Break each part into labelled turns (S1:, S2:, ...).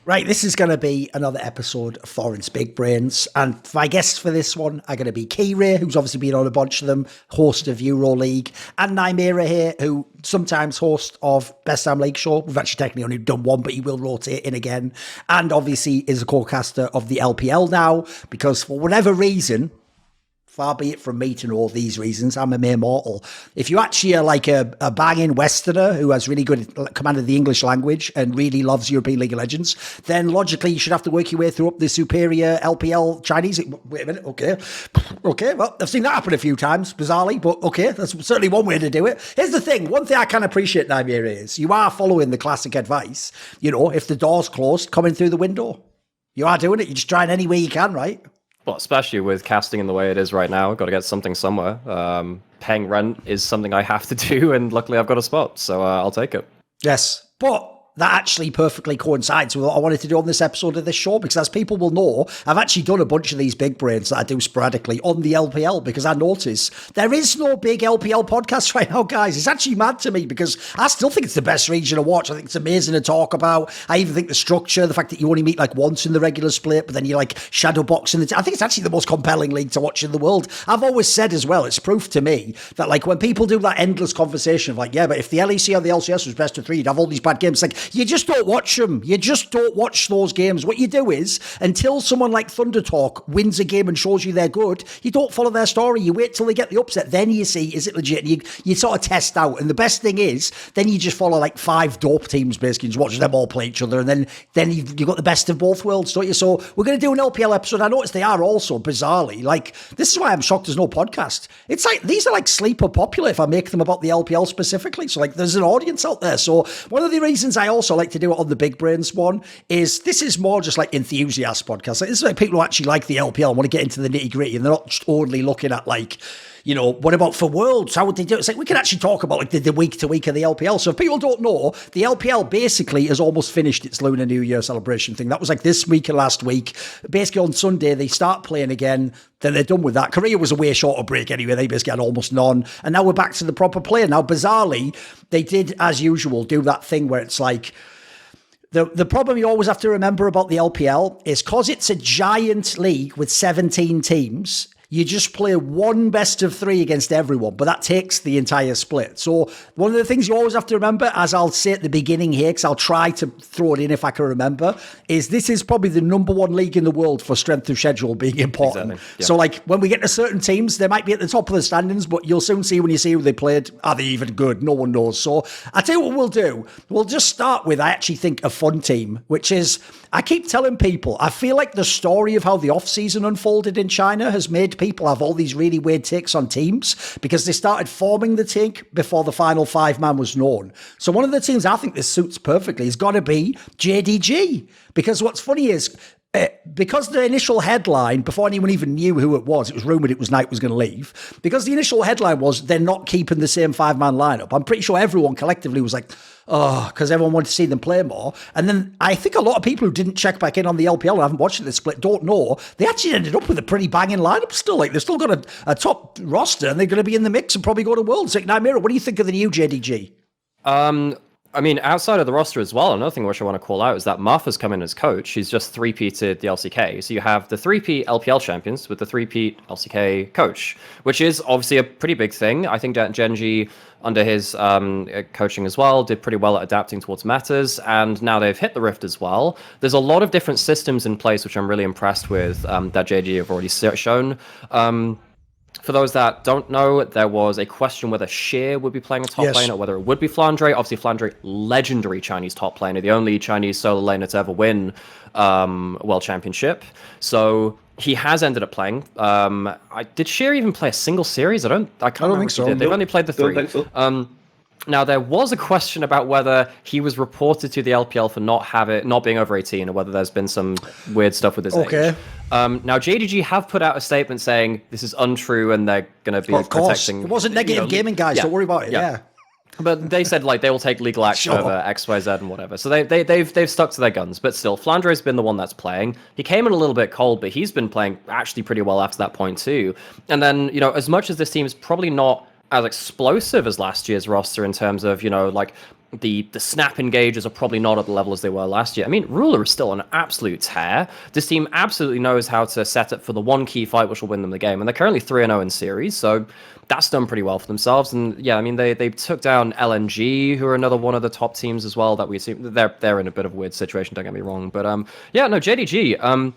S1: Right, this is going to be another episode of Thorin's Big Brains, and my guests for this one are going to be Keire, who's obviously been on a bunch of them, host of EuroLeague, and Nymaera here, who sometimes host of Best Damn League Show. We've actually technically only done one, but he will rotate in again, and obviously is a co-caster of the LPL now, because for whatever reason, far be it from me to know these reasons, I'm a mere mortal. If you actually are like a banging Westerner who has really good command of the English language and really loves European League of Legends, then logically you should have to work your way through up the superior LPL Chinese. Wait a minute, okay, well, I've seen that happen a few times, bizarrely, but okay, that's certainly one way to do it. Here's the thing, one thing I can appreciate, Nymaera, is you are following the classic advice. You know, if the door's closed, come in through the window. You are doing it, you're just trying any way you can, right?
S2: Well, especially with casting in the way it is right now, I've got to get something somewhere. Paying rent is something I have to do, and luckily I've got a spot, so I'll take it.
S1: Yes, but that actually perfectly coincides with what I wanted to do on this episode of this show, because as people will know, I've actually done a bunch of these big brains that I do sporadically on the LPL, because I notice there is no big LPL podcast right now, guys. It's actually mad to me, because I still think it's the best region to watch. I think it's amazing to talk about. I even think the structure, the fact that you only meet like once in the regular split, but then you like shadow box in I think it's actually the most compelling league to watch in the world. I've always said as well, it's proof to me that like when people do that endless conversation of like, yeah, but if the LEC or the LCS was best of three, you'd have all these bad games. Like, you just don't watch them. You just don't watch those games. What you do is, until someone like Thunder Talk wins a game and shows you they're good, you don't follow their story. You wait till they get the upset. Then you see, is it legit? And you sort of test out. And the best thing is, then you just follow like 5 dope teams, basically, and just watch them all play each other. And then you've got the best of both worlds, don't you? So we're going to do an LPL episode. I noticed they are also, bizarrely, like, this is why I'm shocked there's no podcast. It's like, these are like sleeper popular if I make them about the LPL specifically. So like, there's an audience out there. So one of the reasons I also like to do it on the Big Brains one is this is more just like enthusiast podcast. Like, this is like people who actually like the LPL and want to get into the nitty gritty, and they're not just only looking at like, you know, what about for Worlds? How would they do it? It's like we can actually talk about like the week to week of the LPL. So if people don't know, the LPL basically has almost finished its Lunar New Year celebration thing. That was like this week and last week. Basically on Sunday, they start playing again. Then they're done with that. Korea was a way shorter break anyway. They basically had almost none. And now we're back to the proper play. Now, bizarrely, they did, as usual, do that thing where it's like, the problem you always have to remember about the LPL is because it's a giant league with 17 teams, you just play one best of 3 against everyone, but that takes the entire split. So one of the things you always have to remember, as I'll say at the beginning here, because I'll try to throw it in if I can remember, is this is probably the #1 league in the world for strength of schedule being important. Exactly. Yeah. So like when we get to certain teams, they might be at the top of the standings, but you'll soon see when you see who they played, are they even good? No one knows. So I tell you what we'll do. We'll just start with, I actually think, a fun team, which is, I keep telling people, I feel like the story of how the off-season unfolded in China has made people have all these really weird takes on teams because they started forming the take before the final 5-man was known. So one of the teams I think this suits perfectly has got to be JDG, because what's funny is, because the initial headline, before anyone even knew who it was rumoured it was Knight was going to leave, because the initial headline was they're not keeping the same 5-man lineup, I'm pretty sure everyone collectively was like, oh, because everyone wanted to see them play more. And then I think a lot of people who didn't check back in on the LPL and haven't watched the split don't know, they actually ended up with a pretty banging lineup still. Like, they've still got a top roster and they're going to be in the mix and probably go to Worlds. Like, Nymaera, what do you think of the new JDG?
S2: I mean, outside of the roster as well, another thing which I want to call out is that Martha's come in as coach. She's just 3-peated the LCK. So you have the 3-peat LPL champions with the 3-peat LCK coach, which is obviously a pretty big thing. I think that Genji, under his coaching as well, did pretty well at adapting towards matters, and now they've hit the Rift as well. There's a lot of different systems in place, which I'm really impressed with, that JG have already shown. For those that don't know, there was a question whether Sheer would be playing a top lane or whether it would be Flandre. Obviously, Flandre, legendary Chinese top laner, the only Chinese solo laner to ever win World Championship. So he has ended up playing. Did Sheer even play a single series? I don't think so. They've only played the 3. Don't think so. Now, there was a question about whether he was reported to the LPL for not being over 18, or whether there's been some weird stuff with his age. Now, JDG have put out a statement saying this is untrue and they're going to be protecting...
S1: It wasn't negative gaming, guys. Don't worry about it. Yeah.
S2: But they said like they will take legal action over X, Y, Z, and whatever. So they've stuck to their guns. But still, Flandre's been the one that's playing. He came in a little bit cold, but he's been playing actually pretty well after that point too. And then, as much as this team is probably not as explosive as last year's roster in terms of, like the snap engages are probably not at the level as they were last year. I mean, Ruler is still an absolute tear. This team absolutely knows how to set up for the one key fight which will win them the game, and they're currently 3-0 in series, so that's done pretty well for themselves. And yeah, I mean, they took down LNG, who are another one of the top teams as well that we see. They're in a bit of a weird situation, don't get me wrong, but yeah, no, JDG.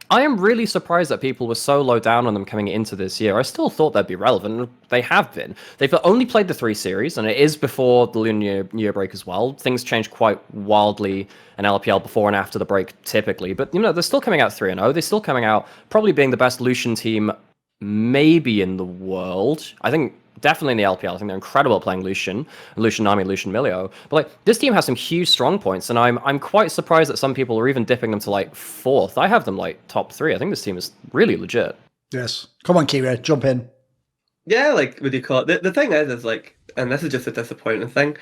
S2: I am really surprised that people were so low down on them coming into this year. I still thought they'd be relevant. They have been. They've only played the 3 series, and it is before the Lunar New Year break as well. Things change quite wildly in LPL before and after the break, typically. But, they're still coming out 3-0. They're still coming out probably being the best Lucian team maybe in the world. I think definitely in the LPL. I think they're incredible at playing Lucian Nami, Lucian Milio. But this team has some huge strong points, and I'm quite surprised that some people are even dipping them to 4th. I have them top 3. I think this team is really legit.
S1: Yes. Come on, Keire, jump in.
S3: Yeah, what do you call it? The thing is and this is just a disappointing thing,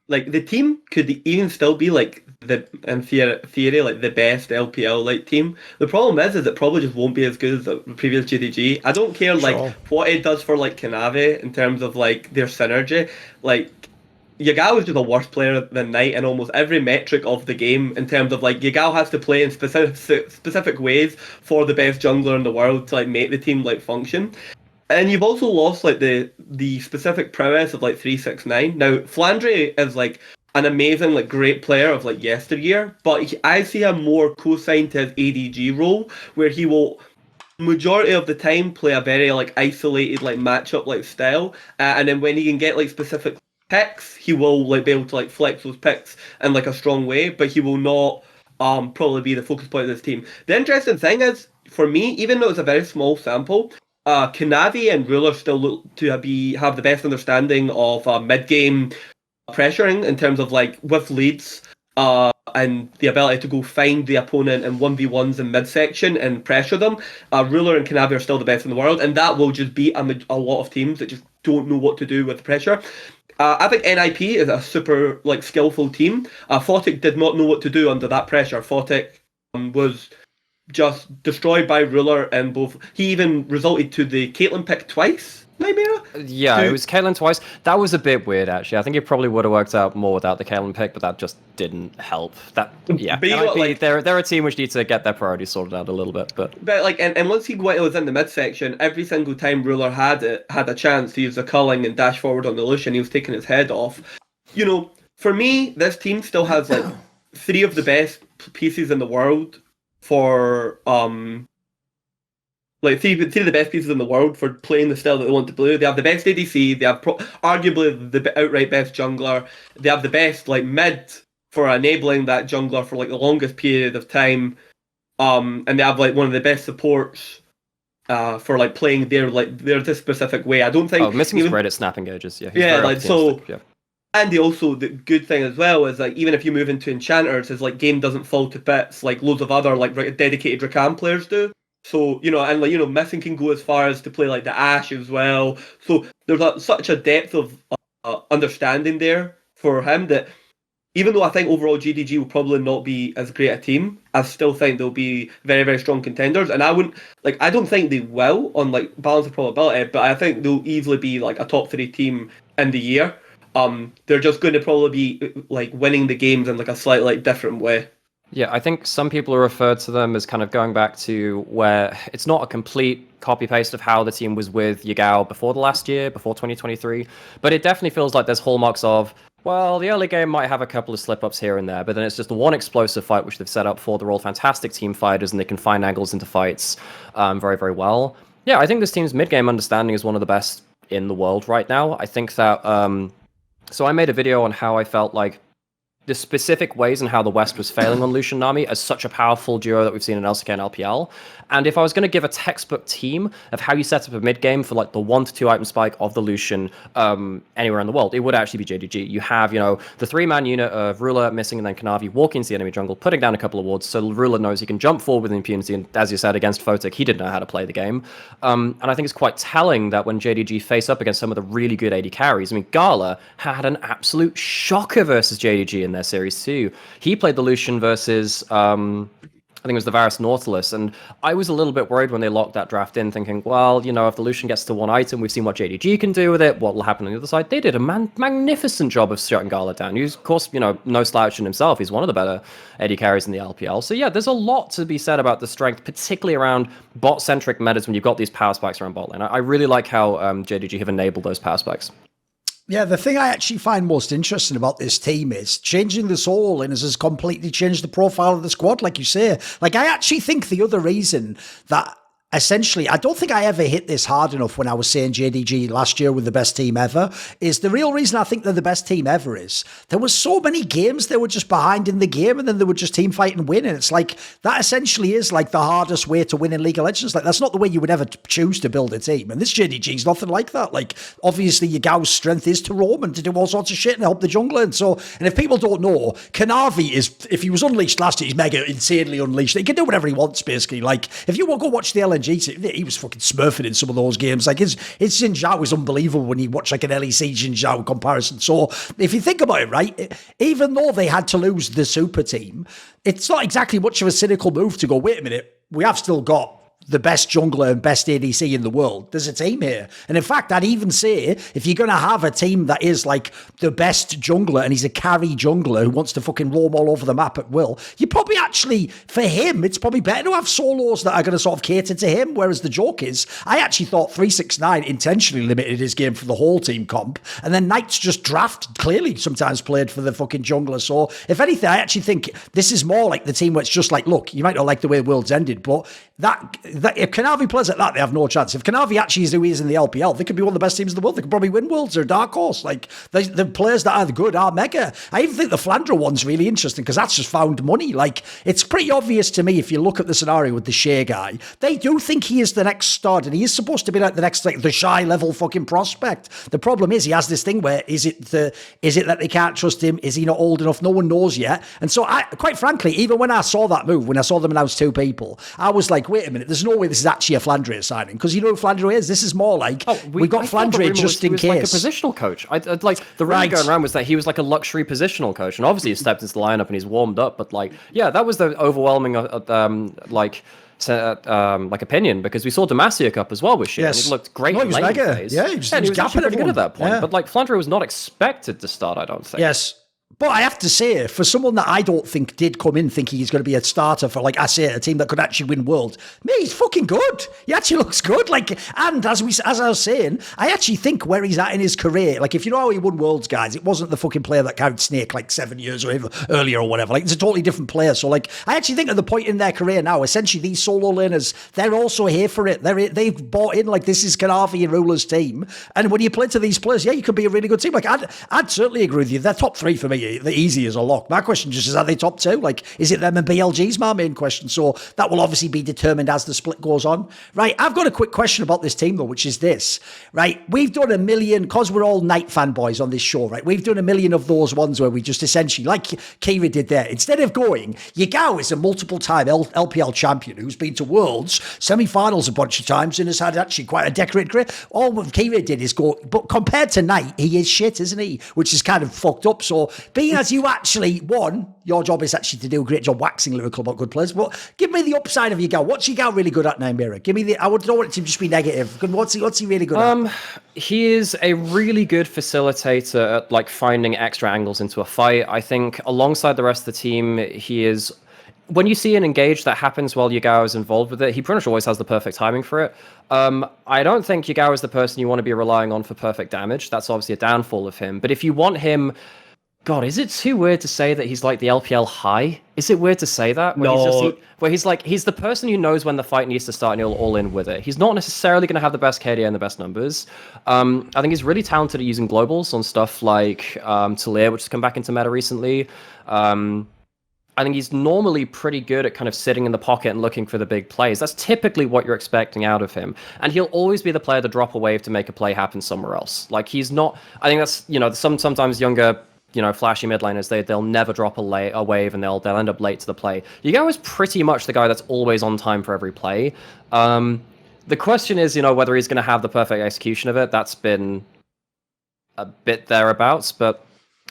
S3: the team could even still be in theory the best LPL team. The problem is it probably just won't be as good as the previous GDG. I don't care what it does for Kanavi in terms of their synergy. Yagao is just a worse player than Knight in almost every metric of the game in terms of Yagao has to play in specific ways for the best jungler in the world to make the team function. And you've also lost the specific prowess of 369. Now Flandre is an amazing great player of yesteryear, but I see him more co-signed to his ADG role, where he will majority of the time play a very isolated matchup style, and then when he can get specific picks, he will be able to flex those picks in a strong way, but he will not probably be the focus point of this team. The interesting thing is, for me, even though it's a very small sample, Kanavi and Ruler still look to have the best understanding of mid-game pressuring in terms of with leads and the ability to go find the opponent in 1v1s in midsection and pressure them. Ruler and Kanavi are still the best in the world, and that will just beat a lot of teams that just don't know what to do with the pressure. I think NIP is a super skillful team. Photic did not know what to do under that pressure. Photic was just destroyed by Ruler, and he even resulted to the Caitlyn pick twice. Nymaera?
S2: Yeah, it was Caitlyn twice. That was a bit weird, actually. I think it probably would have worked out more without the Caitlyn pick, but that just didn't help. They're a team which needs to get their priorities sorted out a little bit. But
S3: and once Higuita was in the midsection, every single time Ruler had a chance to use the culling and dash forward on the Lucian, he was taking his head off. For me, this team still has 3 of the best pieces in the world for three of the best pieces in the world for playing the style that they want to play. They have the best ADC, they have arguably the outright best jungler, they have the best mid for enabling that jungler for the longest period of time, and they have one of the best supports for playing their this specific way. I don't think
S2: Missing's great at snapping gauges.
S3: And the good thing as well is even if you move into enchanters, his game doesn't fall to bits like loads of other dedicated Rakan players do. So Missing can go as far as to play the Ashe as well. So there's such a depth of understanding there for him that even though I think overall GDG will probably not be as great a team, I still think they'll be very, very strong contenders. And I don't think they will on balance of probability, but I think they'll easily be a top 3 team in the year. They're just going to probably be winning the games in a slightly different way.
S2: Yeah, I think some people are referred to them as kind of going back to where it's not a complete copy-paste of how the team was with Yagao before the last year, before 2023, but it definitely feels like there's hallmarks of, well, the early game might have a couple of slip-ups here and there, but then it's just the one explosive fight which they've set up for. They're all fantastic team fighters, and they can find angles into fights very, very well. Yeah, I think this team's mid-game understanding is one of the best in the world right now. I think that... So I made a video on how I felt the specific ways and how the West was failing on Lucian Nami as such a powerful duo that we've seen in LCK and LPL. And if I was going to give a textbook team of how you set up a mid game for the 1 to 2 item spike of the Lucian anywhere in the world, it would actually be JDG. You have, the 3-man unit of Ruler, Missing, and then Kanavi walking into the enemy jungle, putting down a couple of wards, so Ruler knows he can jump forward with impunity. And as you said, against Photic, he didn't know how to play the game. And I think it's quite telling that when JDG face up against some of the really good AD carries, I mean, Gala had an absolute shocker versus JDG in their series too. He played the Lucian versus I think it was the Varus Nautilus, and I was a little bit worried when they locked that draft in, thinking, well, if the Lucian gets to one item, we've seen what JDG can do with it, what will happen on the other side. They did a magnificent job of shutting Gala down. He's, of course, no slouch in himself. He's one of the better AD carries in the LPL. So yeah, there's a lot to be said about the strength, particularly around bot-centric metas when you've got these power spikes around bot lane. I really like how JDG have enabled those power spikes.
S1: Yeah, the thing I actually find most interesting about this team is changing the solo lanes has completely changed the profile of the squad, like you say. Like, I actually think the other reason that essentially, I don't think I ever hit this hard enough when I was saying JDG last year with the best team ever, is the real reason I think they're the best team ever is there were so many games they were just behind in the game and then they would just team fight and win. And it's like, that essentially is like the hardest way to win in League of Legends. Like, that's not the way you would ever choose to build a team. And this JDG is nothing like that. Like, obviously, Yagao's strength is to roam and to do all sorts of shit and help the jungler. And if people don't know, Kanavi is, if he was unleashed last year, he's mega insanely unleashed. He can do whatever he wants, basically. Like, if you want to go watch the LNG, he was fucking smurfing in some of those games. Like, his Xin Zhao is unbelievable when you watch like an LEC Xin Zhao comparison. So if you think about it, right, even though they had to lose the super team, it's not exactly much of a cynical move to go, wait a minute, we have still got the best jungler and best ADC in the world. There's a team here. And in fact, I'd even say if you're going to have a team that is like the best jungler and he's a carry jungler who wants to fucking roam all over the map at will, you probably actually, for him, it's probably better to have solos that are going to sort of cater to him. Whereas the joke is, I actually thought 369 intentionally limited his game for the whole team comp. And then Knights just draft clearly sometimes played for the fucking jungler. So if anything, I actually think this is more like the team where it's just like, look, you might not like the way Worlds ended, but that if Kanavi plays at that, they have no chance. If Kanavi actually is who he is in the LPL, they could be one of the best teams in the world. They could probably win Worlds or Dark Horse. Like, the players that are good are mega. I even think the Flandre one's really interesting because that's just found money. Like, it's pretty obvious to me if you look at the scenario with the Shea guy, they do think he is the next stud and he is supposed to be like the next, like, the shy level fucking prospect. The problem is he has this thing where is it that they can't trust him? Is he not old enough? No one knows yet. And so quite frankly, even when I saw that move, when I saw them announce two people, I was like, wait a minute, there's no way this is actually a Flandre signing, because you know who Flandre is. This is more like we got Flandre just in case.
S2: Like a positional coach. Like the rumor going around was that he was like a luxury positional coach, and obviously he stepped into the lineup and he's warmed up. But like, yeah, that was the overwhelming opinion, because we saw Demacia Cup as well with shit.
S1: Yes.
S2: And it looked great.
S1: No, he was mega.
S2: Phase.
S1: Yeah, he was
S2: actually pretty good at that point.
S1: Yeah.
S2: But like, Flandre was not expected to start, I don't think.
S1: Yes. But I have to say, for someone that I don't think did come in thinking he's going to be a starter for, like I say, a team that could actually win World, me, he's fucking good. He actually looks good. Like, and as I was saying, I actually think where he's at in his career, like, if you know how he won Worlds, guys, it wasn't the fucking player that carried Snake like 7 years or earlier or whatever. Like, it's a totally different player. So, like, I actually think at the point in their career now, essentially these solo laners, they're also here for it. They've bought in, like, this is Kanavi and Ruler's team. And when you play to these players, yeah, you could be a really good team. Like, I'd certainly agree with you. They're top three for me. The easy as a lock. My question just is, are they top two? Like, is it them and BLG's my main question? So that will obviously be determined as the split goes on. Right, I've got a quick question about this team though, which is this. Right, we've done a million, because we're all Knight fanboys on this show, right? We've done a million of those ones where we just essentially, like Keire did there, instead of going, Yagao is a multiple-time LPL champion who's been to Worlds, semi-finals a bunch of times and has had actually quite a decorated career. All what Keire did is go, but compared to Knight, he is shit, isn't he? Which is kind of fucked up. So being as you actually, one, your job is actually to do a great job waxing lyrical about good players, but give me the upside of Yagao. What's Yagao really good at, Nymaera? Give me I don't want it to just be negative. What's he really good at?
S2: He is a really good facilitator at like finding extra angles into a fight. I think alongside the rest of the team, he is, when you see an engage that happens while Yagao is involved with it, he pretty much always has the perfect timing for it. I don't think Yagao is the person you want to be relying on for perfect damage. That's obviously a downfall of him. But if you want him, God, is it too weird to say that he's like the LPL high? Is it weird to say that? Where he's the person who knows when the fight needs to start and he'll all in with it. He's not necessarily going to have the best KDA and the best numbers. I think he's really talented at using globals on stuff like Talir, which has come back into meta recently. I think he's normally pretty good at kind of sitting in the pocket and looking for the big plays. That's typically what you're expecting out of him. And he'll always be the player to drop a wave to make a play happen somewhere else. Like, he's not, I think that's, sometimes younger, flashy mid laners, they'll never drop a wave and they'll end up late to the play. Yagao is pretty much the guy that's always on time for every play. The question is, whether he's going to have the perfect execution of it. That's been a bit thereabouts, but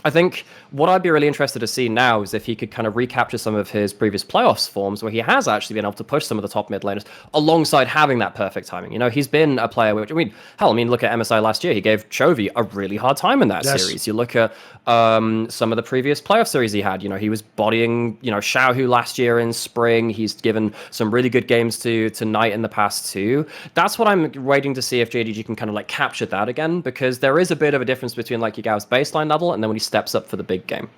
S2: I think what I'd be really interested to see now is if he could kind of recapture some of his previous playoffs forms where he has actually been able to push some of the top mid laners alongside having that perfect timing. You know, he's been a player which, look at MSI last year. He gave Chovy a really hard time in that series. You look at some of the previous playoff series he had. You know, he was bodying, Xiaohu last year in spring. He's given some really good games to Knight in the past too. That's what I'm waiting to see if JDG can kind of like capture that again, because there is a bit of a difference between like Yagao's baseline level and then when he steps up for the big game.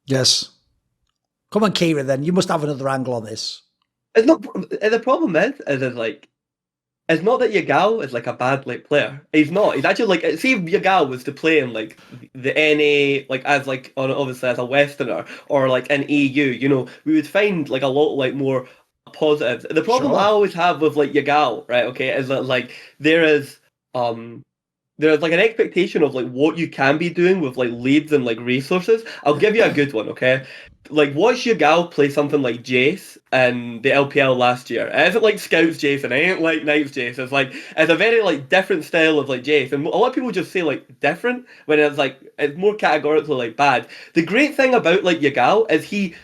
S1: Yes. Come on, Keire, then. You must have another angle on this.
S3: It's not. The problem is like, it's not that Yagao is like a bad like player. He's not. He's actually like, see if Yagao was to play in like the NA, like as like obviously as a Westerner or like an EU, we would find like a lot like more positives. The problem I always have with like Yagao, right? Okay, is that like there's like an expectation of like what you can be doing with like leads and like resources. I'll give you a good one, okay? Like watch Yagao play something like Jace in the LPL last year. It isn't like Scouts Jace and it ain't like Knights Jace. It's a very like different style of like Jace. And a lot of people just say like different when it's more categorically like bad. The great thing about like Yagao is he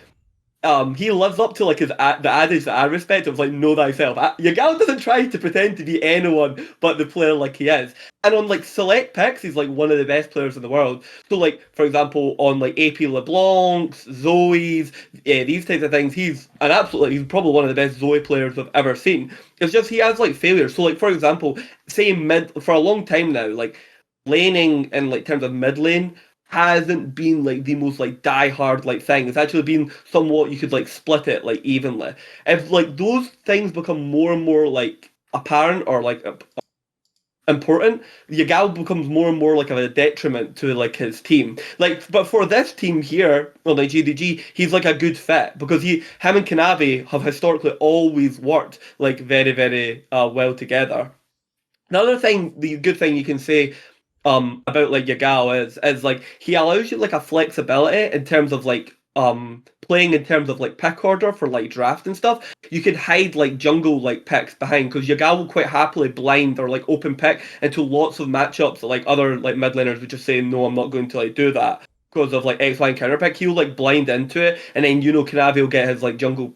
S3: lives up to like the adage that I respect of like know thyself. Yagao doesn't try to pretend to be anyone but the player like he is. And on like select picks, he's like one of the best players in the world. So like for example, on like AP LeBlancs, Zoe's, these types of things, he's probably one of the best Zoe players I've ever seen. It's just he has like failures. So like for example, say for a long time now, like laning in like terms of mid lane hasn't been like the most like die-hard like thing. It's actually been somewhat, you could like split it like evenly. If like those things become more and more like apparent or like important, Yagao becomes more and more like of a detriment to like his team. Like, but for this team here, well, like GDG, he's like a good fit because him and Kanavi have historically always worked like very, very well together. The good thing you can say about like Yagao is like he allows you like a flexibility in terms of like playing in terms of like pick order for like draft and stuff. You could hide like jungle like picks behind because Yagao will quite happily blind or like open pick into lots of matchups that like other like mid laners would just say no, I'm not going to like do that because of like XY and counter pick. He'll like blind into it and then Kanavi will get his like jungle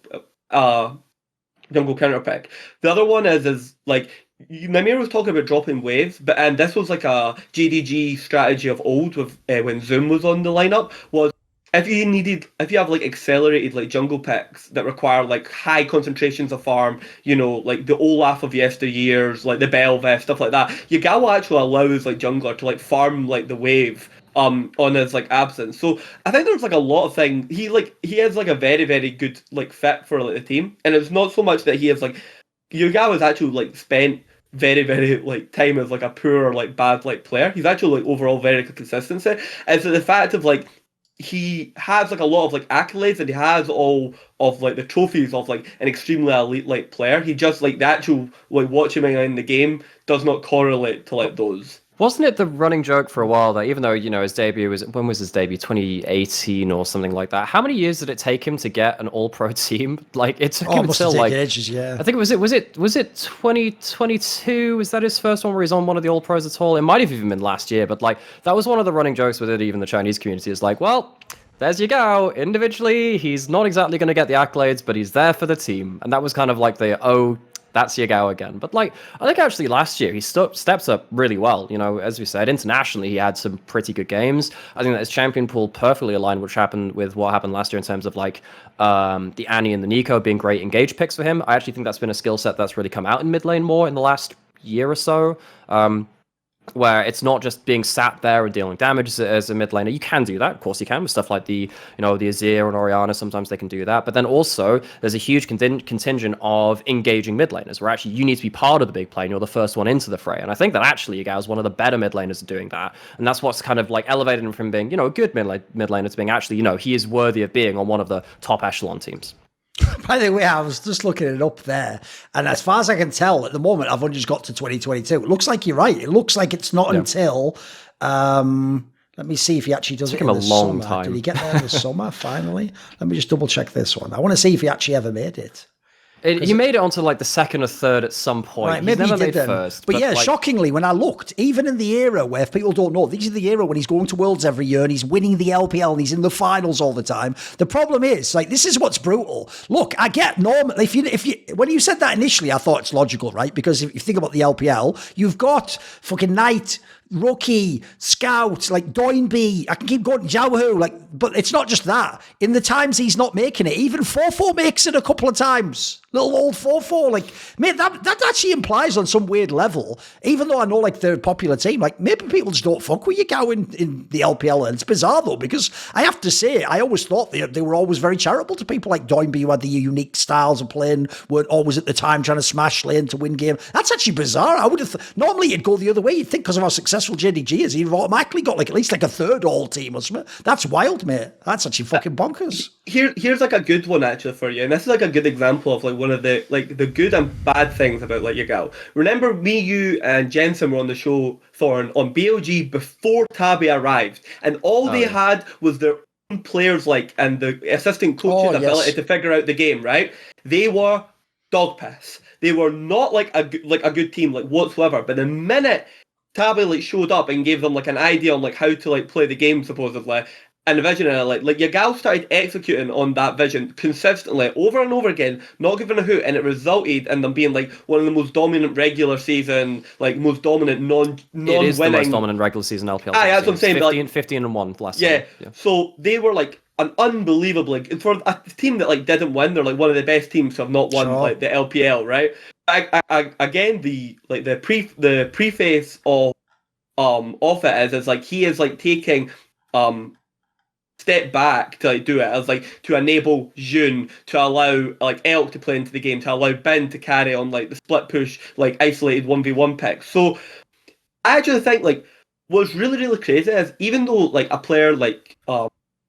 S3: counter pick. The other one is like Nymaera was talking about dropping waves, and this was like a JDG strategy of old with when Zoom was on the lineup. Was if you have like accelerated like jungle picks that require like high concentrations of farm, like the Olaf of yesteryears, like the Belveth, stuff like that. Yagao actually allows like jungler to like farm like the wave on his like absence. So I think there's like a lot of things. He has like a very, very good like fit for like the team, and it's not so much that he has like. Yagao has actually like spent very, very like time as like a poor like bad like player. He's actually like overall very good consistency. And so the fact of like he has like a lot of like accolades and he has all of like the trophies of like an extremely elite like player. He just like the actual like watching him in the game does not correlate to like those.
S2: Wasn't it the running joke for a while that even though, his debut when was his debut? 2018 or something like that. How many years did it take him to get an all-pro team? Like it took him until like
S1: ages, yeah.
S2: I think was it 2022? Was that his first one where he's on one of the all-pros at all? It might have even been last year, but like that was one of the running jokes with it, even the Chinese community is like, well, there's Yagao. Individually, he's not exactly going to get the accolades, but he's there for the team. And that was kind of like that's Yagao again. But like, I think actually last year he steps up really well. As we said, internationally he had some pretty good games. I think that his champion pool perfectly aligned with what happened last year in terms of like the Annie and the Nico being great engage picks for him. I actually think that's been a skill set that's really come out in mid lane more in the last year or so. Where it's not just being sat there and dealing damage as a mid laner. You can do that, of course you can, with stuff like the Azir and Orianna, sometimes they can do that. But then also, there's a huge contingent of engaging mid laners, where actually you need to be part of the big play and you're the first one into the fray. And I think that actually Yagao is one of the better mid laners at doing that. And that's what's kind of like elevated him from being, a good mid laner to being actually, he is worthy of being on one of the top echelon teams.
S1: By the way, I was just looking it up there, and as far as I can tell, at the moment, I've only just got to 2022. It looks like you're right. It looks like it's not until. Let me see if he actually does it in the
S2: long
S1: summer.
S2: time.
S1: Did he get there in the summer finally? Let me just double check this one. I want to see if he actually ever made it.
S2: He made it onto like the second or third at some point.
S1: Right, maybe
S2: he's never
S1: he did
S2: made
S1: then.
S2: first.
S1: But yeah,
S2: like,
S1: shockingly, when I looked, even in the era where, if people don't know, this is the era when he's going to Worlds every year and he's winning the LPL and he's in the finals all the time. The problem is, like, this is what's brutal. Look, I get normally, if you when you said that initially, I thought it's logical, right? Because if you think about the LPL, you've got fucking Knight, Rookie, Scout, like Doinby, I can keep going, Jiaohu, like, but it's not just that. In the times he's not making it, even 4-4 makes it a couple of times. Little old 4-4, like, mate, that actually implies on some weird level, even though I know, like, they're a popular team, like, maybe people just don't fuck with Yagao in the LPL, and it's bizarre, though, because I have to say, I always thought they were always very charitable to people like Doinby, who had the unique styles of playing, weren't always at the time trying to smash lane to win game. That's actually bizarre. I would have, normally it'd go the other way, you'd think because of how successful JDG is, he'd have automatically got, like, at least, like, a third all team or something. That's wild, mate. That's actually fucking bonkers.
S3: Here's like a good one actually for you, and this is like a good example of like one of the good and bad things about like Yagao. Remember me, you, and Jensen were on the show, Thorin, on BLG before Tabi arrived, and all they had was their own players, like, and the assistant coach's ability to figure out the game. Right? They were dog piss. They were not like a good team like whatsoever. But the minute Tabi like showed up and gave them like an idea on like how to like play the game supposedly, and the vision, and like Yagao started executing on that vision consistently over and over again, not giving a hoot, and it resulted in them being like one of the most dominant regular season, like most dominant non-winning.
S2: It is the most dominant regular season LPL.
S3: That's what I'm saying.
S2: 15-1 last season.
S3: Yeah. So they were like an unbelievable, like, for a team that like didn't win, they're like one of the best teams to have not won like the LPL, right? Again, the preface of it is like he is like taking step back to like do it as like to enable June, to allow like Elk to play into the game, to allow Ben to carry on like the split push, like isolated 1v1 picks. So I actually think like what's really, really crazy is, even though like a player like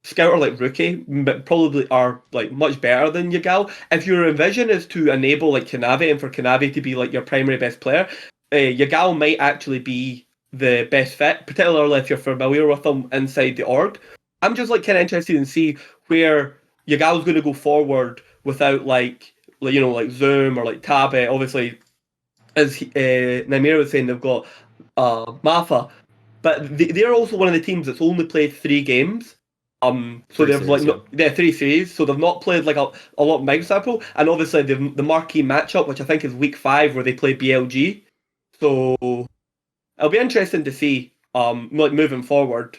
S3: Scout or like Rookie probably are like much better than Yagao, if your vision is to enable like Kanavi and for Kanavi to be like your primary best player, Yagao might actually be the best fit, particularly if you're familiar with them inside the org. I'm just like kind of interested in see where Yagao's going to go forward without like you know, like Zoom or like Tabi. Obviously, as Nymaera was saying, they've got Mafa, but they're also one of the teams that's only played 3 games. So they've series, like 3 series, so they've not played like a lot of mega sample, and obviously the marquee matchup, which I think is week 5, where they play BLG. So it'll be interesting to see like moving forward.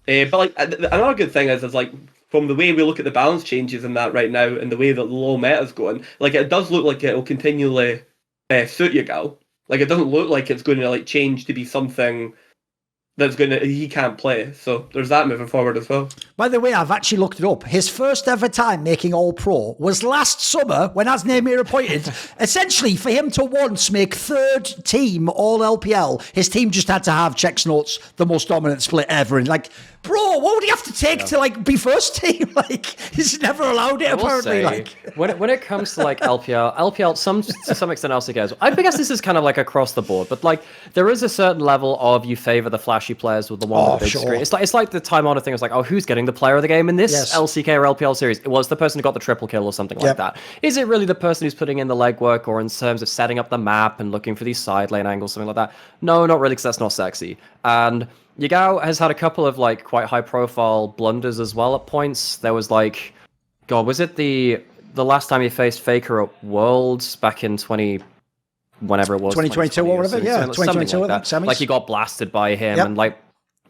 S3: But like another good thing is like from the way we look at the balance changes in that right now, and the way that the low meta is going, like it does look like it will continually suit Yagao. Like it doesn't look like it's going to like change to be something that's he can't play. So there's that moving forward as well.
S1: By the way, I've actually looked it up. His first ever time making All Pro was last summer when, as Nymaera pointed, essentially for him to once make 3rd team All LPL, his team just had to have checks notes, the most dominant split ever. And like, bro, what would he have to take to like be first team? Like, he's never allowed it apparently. Like,
S2: when it comes to like LPL to some extent LCK as well. I guess this is kind of like across the board, but like there is a certain level of you favor the flashy players with the one with the big screen. It's like the time honored thing. It's like, oh, who's getting the player of the game in this LCK or LPL series? It was the person who got the triple kill or something like that. Is it really the person who's putting in the legwork, or in terms of setting up the map and looking for these side lane angles, something like that? No, not really, because that's not sexy. And Yagao has had a couple of like quite high profile blunders as well at points. There was like, God, was it the last time he faced Faker at Worlds back in whenever it was,
S1: 2022 or whatever, yeah, 2022
S2: like, like he got blasted by him, and like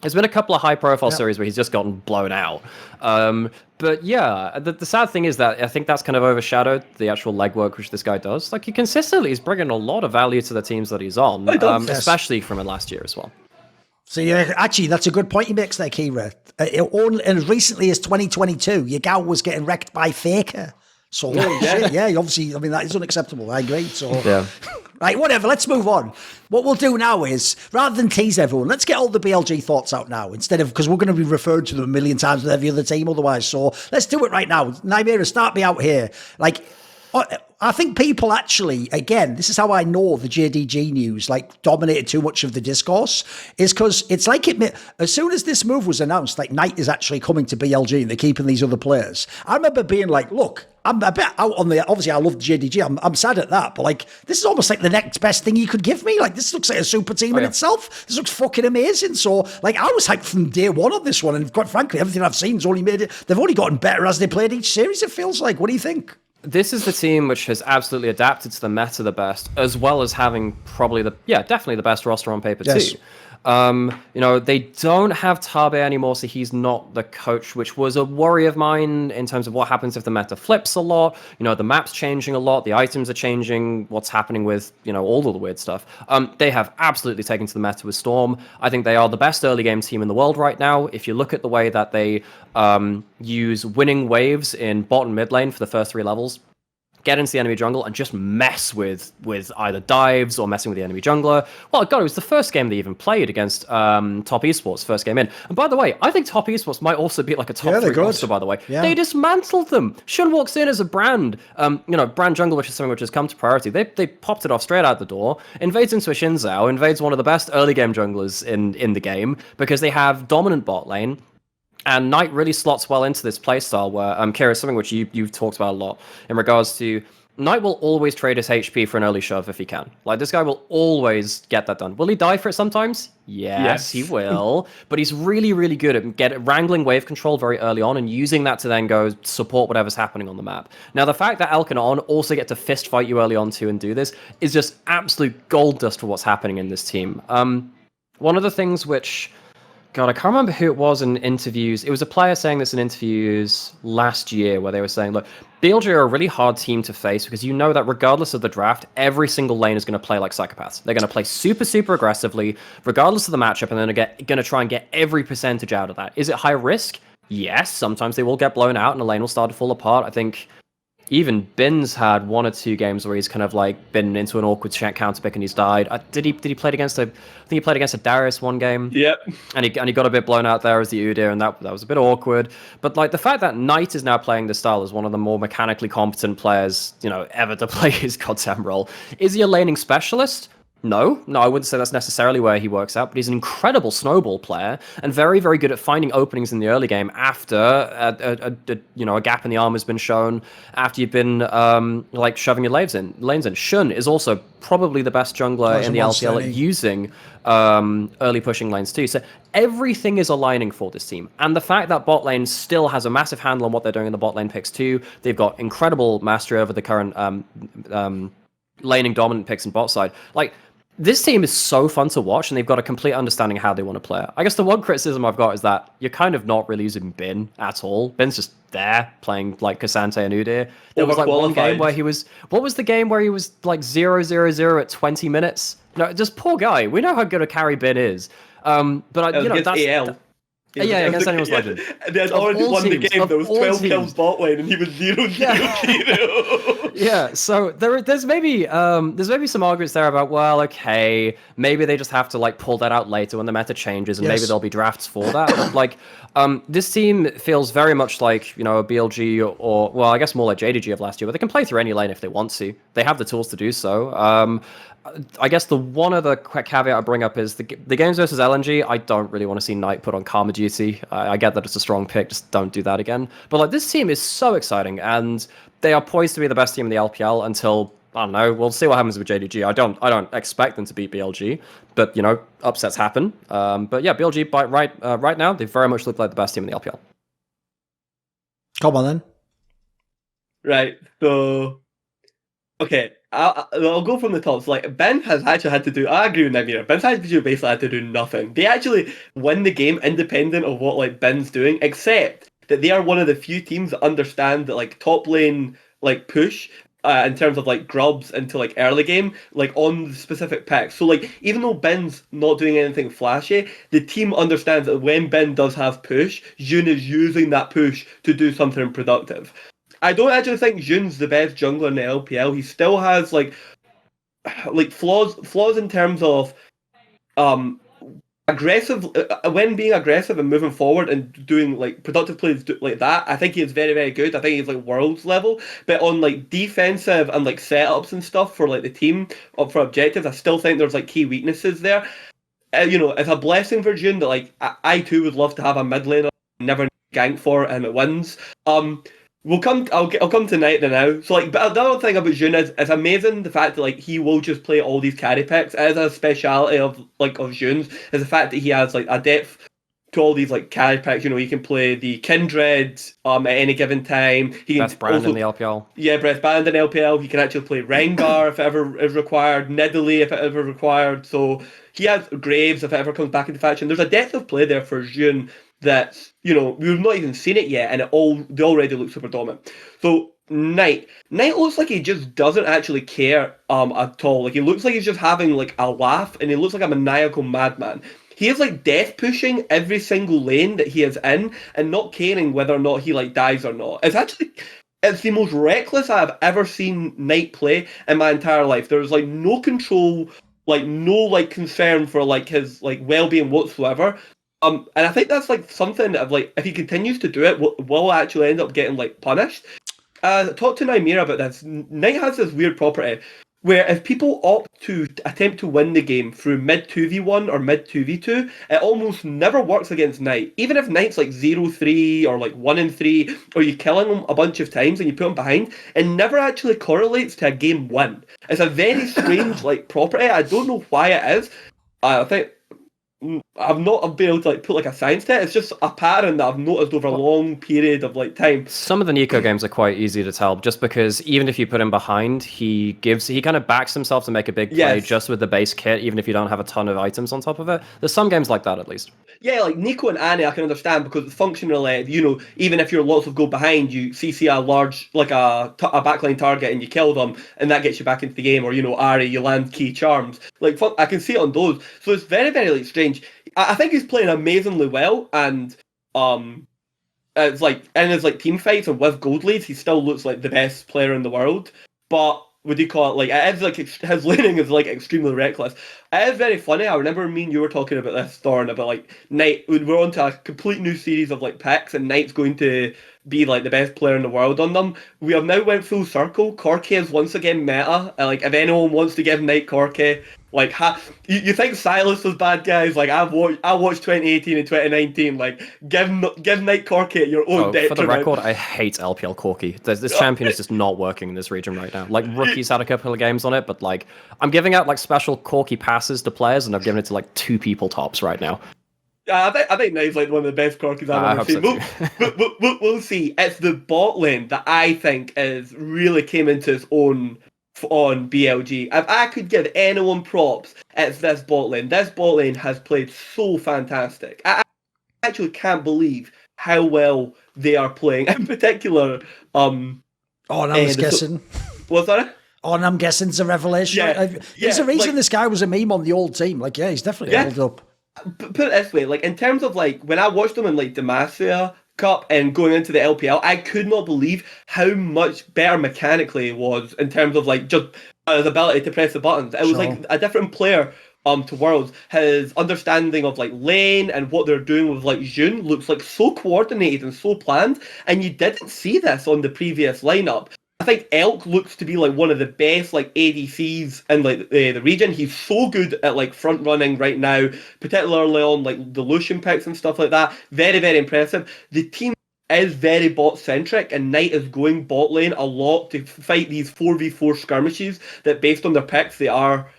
S2: there's been a couple of high profile series where he's just gotten blown out. But yeah, the sad thing is that I think that's kind of overshadowed the actual legwork which this guy does. Like he consistently is bringing a lot of value to the teams that he's on, especially from last year as well.
S1: So yeah, actually, that's a good point he makes there, Keire. And as recently as 2022, Yagao was getting wrecked by Faker. So obviously, I mean, that is unacceptable. I agree. So right, whatever. Let's move on. What we'll do now is, rather than tease everyone, let's get all the BLG thoughts out now, instead of, because we're going to be referred to them a million times with every other team otherwise. So let's do it right now. Nymaera, start me out here. Like, I think people actually, again, this is how I know the JDG news like dominated too much of the discourse, is because it's like as soon as this move was announced, like Knight is actually coming to BLG and they're keeping these other players. I remember being like, look, I'm a bit out on the, obviously I love the JDG, I'm sad at that, but like, this is almost like the next best thing you could give me. Like, this looks like a super team in itself. This looks fucking amazing. So, like, I was hyped from day one on this one, and quite frankly, everything I've seen's only made it, they've only gotten better as they played each series, it feels like. What do you think?
S2: This is the team which has absolutely adapted to the meta the best, as well as having probably definitely the best roster on paper too. They don't have Tabi anymore, so he's not the coach, which was a worry of mine in terms of what happens if the meta flips a lot. The map's changing a lot, the items are changing, what's happening with, all of the weird stuff. They have absolutely taken to the meta with Storm. I think they are the best early game team in the world right now. If you look at the way that they use winning waves in bot and mid lane for the first 3 levels, get into the enemy jungle and just mess with either dives or messing with the enemy jungler. Well, God, it was the first game they even played against Top Esports, first game in. And by the way, I think Top Esports might also be like a top 3 roster, by the way. Yeah. They dismantled them. Shun walks in as a brand, brand jungle, which is something which has come to priority. They popped it off straight out the door, invades into a Xin Zhao, invades one of the best early game junglers in the game because they have dominant bot lane. And Knight really slots well into this playstyle where, Keire, something which you've talked about a lot in regards to, Knight will always trade his HP for an early shove if he can. Like, this guy will always get that done. Will he die for it sometimes? Yes. He will. But he's really, really good at wrangling wave control very early on and using that to then go support whatever's happening on the map. Now, the fact that Elk and On also get to fist fight you early on too and do this is just absolute gold dust for what's happening in this team. One of the things which... God, I can't remember who it was in interviews. It was a player saying this in interviews last year where they were saying, look, BLG are a really hard team to face because you know that regardless of the draft, every single lane is going to play like psychopaths. They're going to play super, super aggressively, regardless of the matchup, and then they're going to try and get every percentage out of that. Is it high risk? Yes, sometimes they will get blown out and the lane will start to fall apart. I think even Bin's had 1 or 2 games where he's kind of like been into an awkward counter pick and he's died. Did he play against I think he played against a Darius one game.
S3: Yep.
S2: And he got a bit blown out there as the Udyr, and that was a bit awkward. But like the fact that Knight is now playing this style as one of the more mechanically competent players, ever to play his goddamn role. Is he a laning specialist? No, I wouldn't say that's necessarily where he works out, but he's an incredible snowball player and very, very good at finding openings in the early game after a gap in the armor has been shown, after you've been shoving your lanes in. Shun is also probably the best jungler in the LPL at using early pushing lanes too. So everything is aligning for this team. And the fact that bot lane still has a massive handle on what they're doing in the bot lane picks too, they've got incredible mastery over the current laning dominant picks in bot side. Like, this team is so fun to watch, and they've got a complete understanding of how they want to play it. I guess the one criticism I've got is that you're kind of not really using Bin at all. Bin's just there playing like Cassante and Udyr. There was like one game where he was... What was the game where he was like 0-0-0 at 20 minutes? No, just poor guy. We know how good a carry Bin is. But that's...
S3: AL.
S2: Against Anyone's Legend.
S3: And they had already won the game. There was 12 kills bot lane, and he was 0-0-0.
S2: Yeah, so there's maybe some arguments there about, well, okay, maybe they just have to like pull that out later when the meta changes, and maybe there'll be drafts for that. But like, this team feels very much like a BLG or well, I guess more like JDG of last year, but they can play through any lane if they want to. They have the tools to do so. I guess the one other caveat I bring up is the games versus LNG. I don't really want to see Knight put on Karma duty. I get that it's a strong pick, just don't do that again. But like, this team is so exciting, and they are poised to be the best team in the LPL until, I don't know, we'll see what happens with JDG. I don't expect them to beat BLG, but upsets happen. But yeah, BLG right now they very much look like the best team in the LPL.
S1: Come on then.
S3: Right. So, okay. I'll go from the top. So, like, Ben has actually had to do... I agree with Nymaera. Ben's actually basically had to do nothing. They actually win the game independent of what, like, Ben's doing, except that they are one of the few teams that understand that, like, top lane, like, push, in terms of, like, grubs into, like, early game, like, on the specific picks. So, like, even though Ben's not doing anything flashy, the team understands that when Ben does have push, Jun is using that push to do something productive. I don't actually think Jun's the best jungler in the LPL. He still has like flaws in terms of aggressive, when being aggressive and moving forward and doing like productive plays like that, I think he is very, very good. I think he's like world's level. But on like defensive and like setups and stuff for like the team up for objectives, I still think there's like key weaknesses there. It's a blessing for June that like I too would love to have a mid laner never gank for and it wins. I'll come to Knight now. So like, but the other thing about June is it's amazing the fact that like he will just play all these carry picks. It is a speciality of June's is the fact that he has like a depth to all these like carry picks. He can play the Kindred at any given time. He can
S2: Best brand in the LPL.
S3: Yeah, best brand in LPL. He can actually play Rengar if it ever is required, Nidalee if it ever required. So he has Graves if it ever comes back into faction. There's a depth of play there for June that's, we've not even seen it yet, and they already look super dominant. So Knight looks like he just doesn't actually care at all. Like he looks like he's just having like a laugh, and he looks like a maniacal madman. He is like death pushing every single lane that he is in, and not caring whether or not he like dies or not. It's the most reckless I've ever seen Knight play in my entire life. There's like no control, like no like concern for like his like well-being whatsoever. And I think that's like something that like if he continues to do it, will actually end up getting like punished. Talk to Nymaera about this. Knight has this weird property where if people opt to attempt to win the game through mid 2v1 or mid 2v2, it almost never works against Knight. Even if Knight's like 0-3 or like 1-3, or you're killing him a bunch of times and you put him behind, it never actually correlates to a game win. It's a very strange like property. I don't know why it is. I think I've not been able to like put like a science to it. It's just a pattern that I've noticed over a long period of like time.
S2: Some of the Nico games are quite easy to tell, just because even if you put him behind, he kind of backs himself to make a big play just with the base kit, even if you don't have a ton of items on top of it. There's some games like that at least.
S3: Yeah, like Nico and Annie, I can understand because functionally, even if you're lots of goal behind, you CC a large, like a backline target and you kill them, and that gets you back into the game. Or Ari, you land key charms. Like I can see it on those. So it's very, very like strange. I think he's playing amazingly well, and it's like in his like team fights and with gold leads, he still looks like the best player in the world. But what do you call it? Like it is like his laning is like extremely reckless. It is very funny. I remember me and you were talking about this, Thorin, about like Knight. We're on to a complete new series of like picks, and Knight's going to be like the best player in the world on them. We have now went full circle. Corki is once again meta. Like if anyone wants to give Knight Corki, like you think Silas was bad, guys? Like I watched 2018 and 2019. Like give Knight Corki at your own detriment.
S2: For the record, I hate LPL Corki. This champion is just not working in this region right now. Like Rookie's had a couple of games on it, but like I'm giving out like special Corki passes to players, and I've given it to like 2 people tops right now.
S3: I think Knight's like one of the best Corkis I've ever seen. We'll see. It's the bot lane that I think is really came into its own on BLG. If I could give anyone props, it's this bot lane. This bot lane has played so fantastic. I actually can't believe how well they are playing. In particular,
S1: and I was guessing.
S3: What's that?
S1: And I'm guessing it's a revelation. There's a reason this guy was a meme on the old team. Like, yeah, he's definitely held up.
S3: Put it this way, like in terms of like when I watched them in like Demacia Cup and going into the LPL, I could not believe how much better mechanically it was in terms of like just his ability to press the buttons. It was like a different player to Worlds. His understanding of like lane and what they're doing with like June looks like so coordinated and so planned, and you didn't see this on the previous lineup. I think Elk looks to be like one of the best like ADCs in like the region. He's so good at like front running right now, particularly on like the Lucian picks and stuff like that. Very, very impressive. The team is very bot centric, and Knight is going bot lane a lot to fight these 4v4 skirmishes that based on their picks they are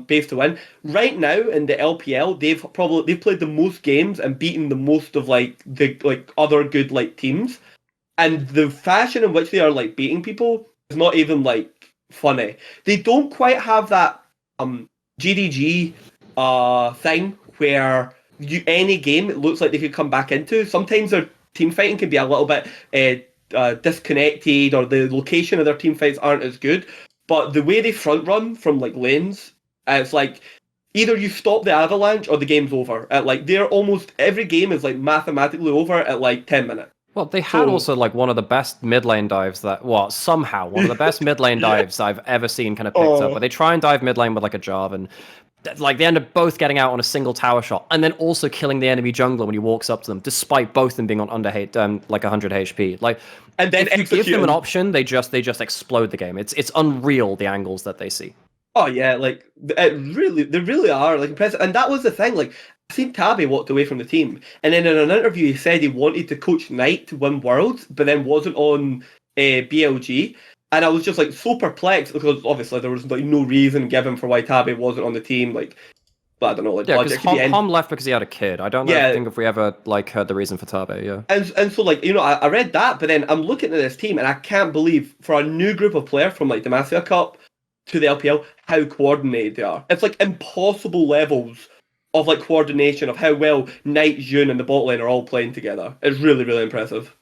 S3: based to win. Right now in the LPL, they've played the most games and beaten the most of like the like other good like teams. And the fashion in which they are like beating people is not even like funny. They don't quite have that GDG thing where any game it looks like they could come back into. Sometimes their team fighting can be a little bit disconnected, or the location of their team fights aren't as good. But the way they front run from like lanes, it's like either you stop the avalanche or the game's over. Like they're almost every game is like mathematically over at like 10 minutes.
S2: Well, they had also like one of the best mid lane dives somehow one of the best mid lane dives I've ever seen kind of picked up. Where they try and dive mid lane with like a Jarvan, like they end up both getting out on a single tower shot, and then also killing the enemy jungler when he walks up to them, despite both them being on under like 100 HP. Like,
S3: and then
S2: if you give them an option, they just explode the game. It's unreal the angles that they see.
S3: Oh yeah, like they really are like impressive, and that was the thing. Like, I seen Tabi walked away from the team, and then in an interview he said he wanted to coach Knight to win Worlds, but then wasn't on BLG. And I was just like so perplexed because obviously there was like no reason given for why Tabi wasn't on the team. Like, but I don't know. Like,
S2: yeah, because Hom left because he had a kid. I don't know. I think if we ever like heard the reason for Tabi. Yeah.
S3: And so like I read that, but then I'm looking at this team and I can't believe for a new group of players from like the Demacia Cup to the LPL how coordinated they are. It's like impossible levels of like coordination of how well Knight, June, and the bot lane are all playing together. It's really, really impressive.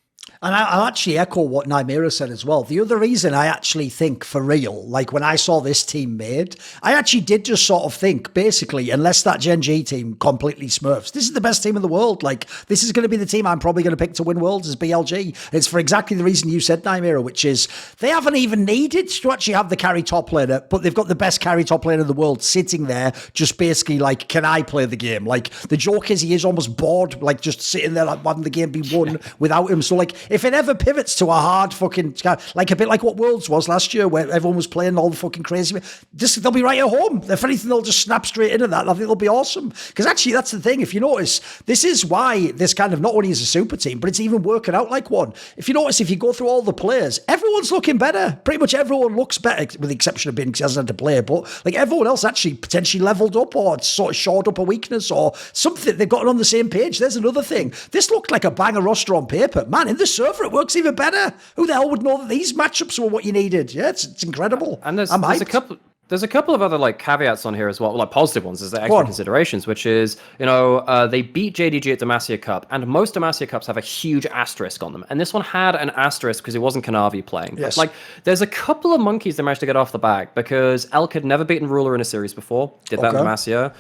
S1: And I'll actually echo what Nymaera said as well. The other reason I actually think for real, like when I saw this team made, I actually did just sort of think, basically, unless that Gen G team completely smurfs, this is the best team in the world. Like, this is going to be the team I'm probably going to pick to win Worlds as BLG. It's for exactly the reason you said, Nymaera, which is they haven't even needed to actually have the carry top laner, but they've got the best carry top laner in the world sitting there, just basically like, can I play the game? Like, the joke is he is almost bored, like just sitting there, like having the game be won without him. So like, if it ever pivots to a hard fucking, like a bit like what Worlds was last year, where everyone was playing all the fucking crazy, they'll be right at home. If anything, they'll just snap straight into that. I think they'll be awesome. Because actually, that's the thing. If you notice, this is why this kind of not only is a super team, but it's even working out like one. If you notice, if you go through all the players, everyone's looking better. Pretty much everyone looks better, with the exception of Ben because he hasn't had to play. But like everyone else actually potentially leveled up or sort of shored up a weakness or something. They've gotten on the same page. There's another thing. This looked like a banger roster on paper. Man, in the server, it works even better. Who the hell would know that these matchups were what you needed? Yeah, it's incredible.
S2: And there's a couple of other like caveats on here as well, like positive ones, as extra considerations, which is, they beat JDG at Demacia Cup, and most Demacia Cups have a huge asterisk on them. And this one had an asterisk because it wasn't Kanavi playing.
S1: Yes.
S2: Like, there's a couple of monkeys that managed to get off the back because Elk had never beaten Ruler in a series before, did that in Demacia.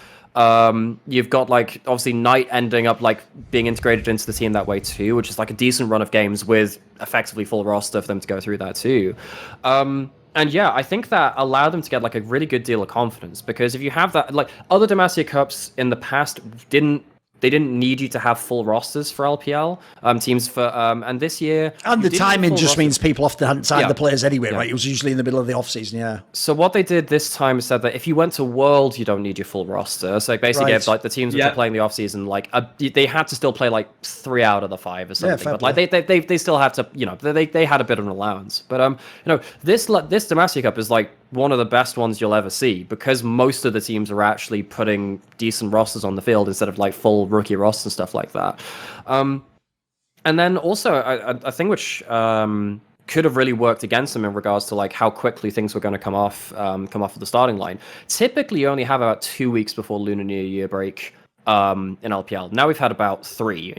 S2: You've got like obviously Knight ending up like being integrated into the team that way too, which is like a decent run of games with effectively full roster for them to go through that too. And yeah, I think that allowed them to get like a really good deal of confidence, because if you have that, like other Demacia Cups in the past didn't need you to have full rosters for LPL teams for and this year.
S1: And the timing just means people often hadn't signed the players anyway, right? It was usually in the middle of the off season, yeah.
S2: So what they did this time is said that if you went to World, you don't need your full roster. So basically, gave like the teams which are playing the off season, like they had to still play like 3 out of the 5 or something. But like they still had to, they had a bit of an allowance. But this Demacia Cup is like one of the best ones you'll ever see, because most of the teams are actually putting decent rosters on the field instead of like full rookie rosters and stuff like that. And then also a thing which could have really worked against them in regards to like how quickly things were going to come off of the starting line. Typically, you only have about 2 weeks before Lunar New Year break in LPL. Now we've had about 3.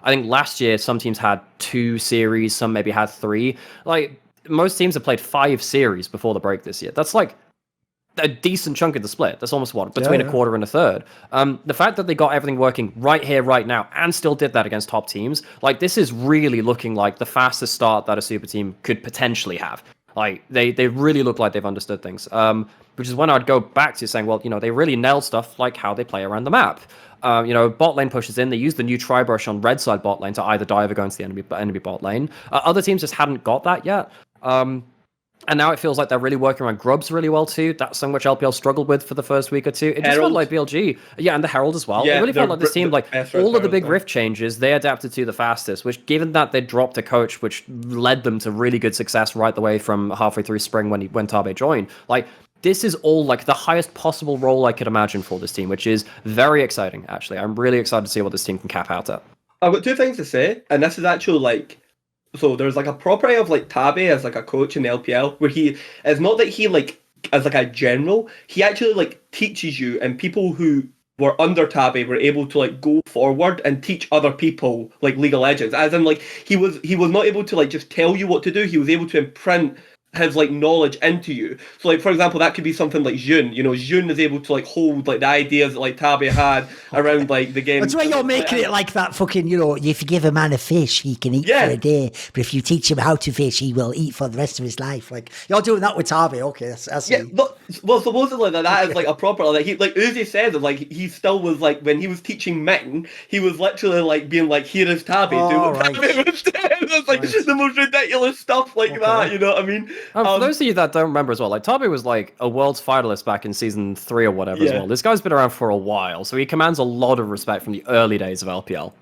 S2: I think last year some teams had 2 series, some maybe had 3. Like, most teams have played 5 series before the break this year. That's like a decent chunk of the split. That's almost between a quarter and a third. The fact that they got everything working right here, right now, and still did that against top teams, like this is really looking like the fastest start that a super team could potentially have. Like they really look like they've understood things. Which is when I'd go back to saying, well, they really nailed stuff like how they play around the map. Bot lane pushes in. They use the new tri-brush on red side bot lane to either dive or go into the enemy bot lane. Other teams just hadn't got that yet. And now it feels like they're really working around grubs really well too. That's something which LPL struggled with for the first week or two. It just felt like BLG, and the Herald as well. It really felt like this team, like all of the big rift changes, they adapted to the fastest. Which, given that they dropped a coach, which led them to really good success right the way from halfway through spring when Tabi joined, like. This is all like the highest possible role I could imagine for this team, which is very exciting, actually. I'm really excited to see what this team can cap out at.
S3: I've got 2 things to say, and this is actually like, so there's like a property of like Tabi as like a coach in the LPL, where it's not that he like, as like a general, he actually like teaches you, and people who were under Tabi were able to like go forward and teach other people like League of Legends. As in like, he was not able to like just tell you what to do, he was able to imprint his like knowledge into you. So like, for example, that could be something like Jun. Jun is able to like hold like the ideas that like Tabi had around like the game.
S1: That's why you're making it like that fucking, if you give a man a fish, he can eat for a day. But if you teach him how to fish, he will eat for the rest of his life. Like, you're doing that with Tabi. Okay, that's
S3: yeah, Well, supposedly that is like a proper like Uzi says it, like he still was like when he was teaching Ming, he was literally like being like, here is Tabi, do
S1: Oh,
S3: what
S1: right.
S3: Tabi was doing. It's like the most ridiculous stuff like that, you know what I mean?
S2: For those of you that don't remember as well, like Tabi was like a world's finalist back in season 3 or whatever as
S3: Yeah.
S2: well. This guy's been around for a while, so he commands a lot of respect from the early days of LPL.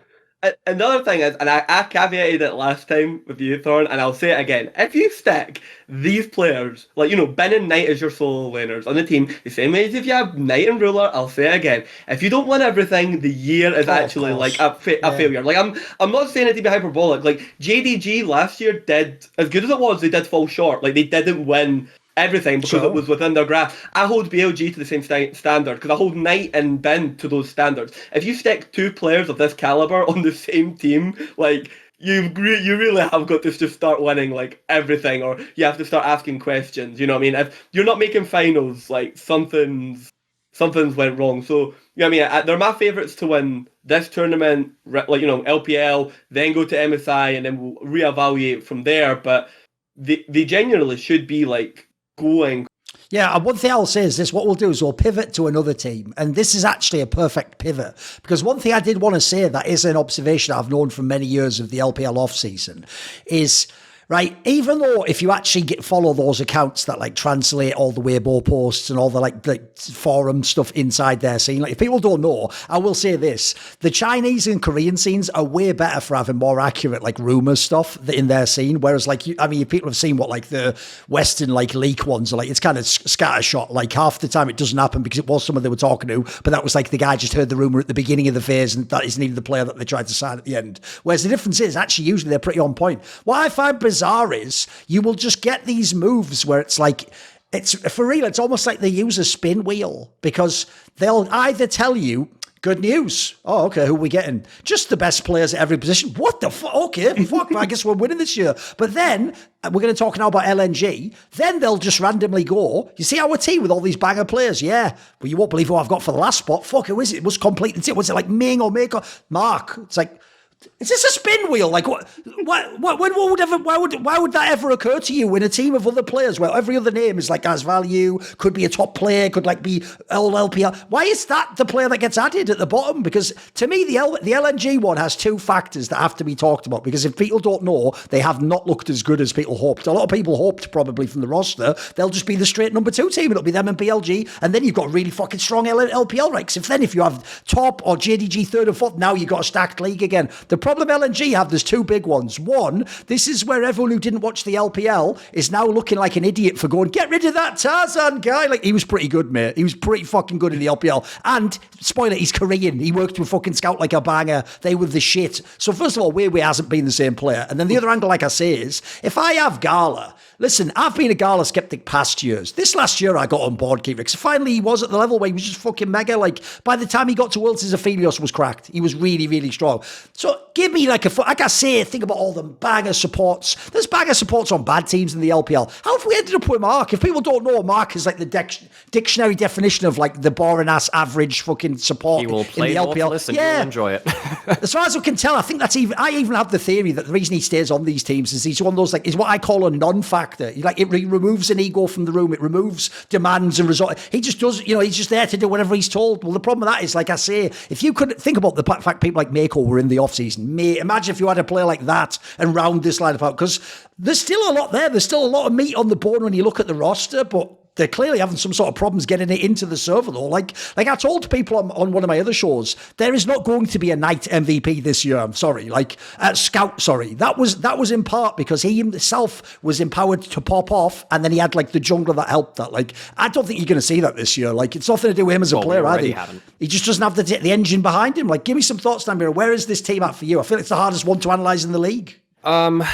S3: Another thing is, and I caveated it last time with you, Thorin, and I'll say it again. If you stick these players, like, you know, Ben and Knight as your solo laners on the team, the same way as if you have Knight and Ruler, I'll say it again. If you don't win everything, the year is actually like a failure. Like, I'm not saying it to be hyperbolic. Like, JDG last year did, as good as it was, they did fall short. Like, they didn't win everything because it was within their grasp. I hold BLG to the same standard because I hold Knight and Ben to those standards. If you stick 2 players of this caliber on the same team, like you really have got to just start winning like everything, or you have to start asking questions. You know what I mean? If you're not making finals, like something's went wrong. So you know what I mean? They're my favourites to win this tournament, like, you know, LPL, then go to MSI, and then we'll reevaluate from there. But they genuinely should be like going.
S1: Yeah, and one thing I'll say is this: what we'll do is we'll pivot to another team, and this is actually a perfect pivot, because one thing I did want to say that is an observation I've known for many years of the LPL off season is, right, even though if you actually follow those accounts that like translate all the Weibo posts and all the like forum stuff inside their scene, like if people don't know, I will say this: the Chinese and Korean scenes are way better for having more accurate like rumors stuff in their scene. Whereas like, people have seen what like the Western like leak ones are like, it's kind of scattershot. Like half the time it doesn't happen because it was someone they were talking to, but that was like the guy just heard the rumor at the beginning of the phase and that isn't even the player that they tried to sign at the end. Whereas the difference is actually usually they're pretty on point. What I find bizarre is you will just get these moves where it's like, it's for real, it's almost like they use a spin wheel, because they'll either tell you, good news. Oh, okay, who are we getting? Just the best players at every position. What the fuck? Okay, fuck, I guess we're winning this year. But then, we're going to talk now about LNG, then they'll just randomly go, you see our team with all these banger players? Yeah, but you won't believe who I've got for the last spot. Fuck, who is it? It must complete the team. Was it like Ming or Mako? Mark. It's like, is this a spin wheel? Like, why would that ever occur to you in a team of other players where every other name is like has value, could be a top player, could like be LPL? Why is that the player that gets added at the bottom? Because to me, the LNG one has 2 factors that have to be talked about, because if people don't know, they have not looked as good as people hoped. A lot of people hoped probably from the roster, they'll just be the straight number 2 team. It'll be them and BLG, and then you've got really fucking strong LPL ranks. If you have top or JDG 3rd and 4th, now you've got a stacked league again. The problem LNG have, there's 2 big ones. One, this is where everyone who didn't watch the LPL is now looking like an idiot for going, get rid of that Tarzan guy. Like, he was pretty good, mate. He was pretty fucking good in the LPL. And, spoiler, he's Korean. He worked with fucking Scout like a banger. They were the shit. So first of all, Weiwei hasn't been the same player. And then the other angle, like I say, is, if I have Gala, listen, I've been a Gala skeptic past years. This last year I got on board, Keire, because finally he was at the level where he was just fucking mega. Like, by the time he got to Worlds, his Aphelios was cracked. He was really, really strong. So give me like I say, think about all the banger supports. There's banger supports on bad teams in the LPL. How have we ended up with Mark? If people don't know, Mark is like the dictionary definition of like the boring ass average fucking support
S2: He will play
S1: in the LPL.
S2: and you'll enjoy it.
S1: As far as I can tell, I think I even have the theory that the reason he stays on these teams is he's one of those, like, is what I call a non-factor. Like, it removes an ego from the room. It removes demands and resort. He just does, he's just there to do whatever he's told. Well, the problem with that is, like I say, if you could think about the fact people like Mako were in the off-season, imagine if you had a player like that and round this lineup out, because there's still a lot there. There's still a lot of meat on the bone when you look at the roster, but they're clearly having some sort of problems getting it into the server, though. Like I told people on one of my other shows, there is not going to be a Knight MVP this year. I'm sorry. Scout, sorry. That was in part because he himself was empowered to pop off, and then he had like the jungler that helped that. Like, I don't think you're going to see that this year. Like, it's nothing to do with him as a player, either. He just doesn't have the engine behind him. Like, give me some thoughts, Nymaera. Where is this team at for you? I feel it's the hardest one to analyze in the league.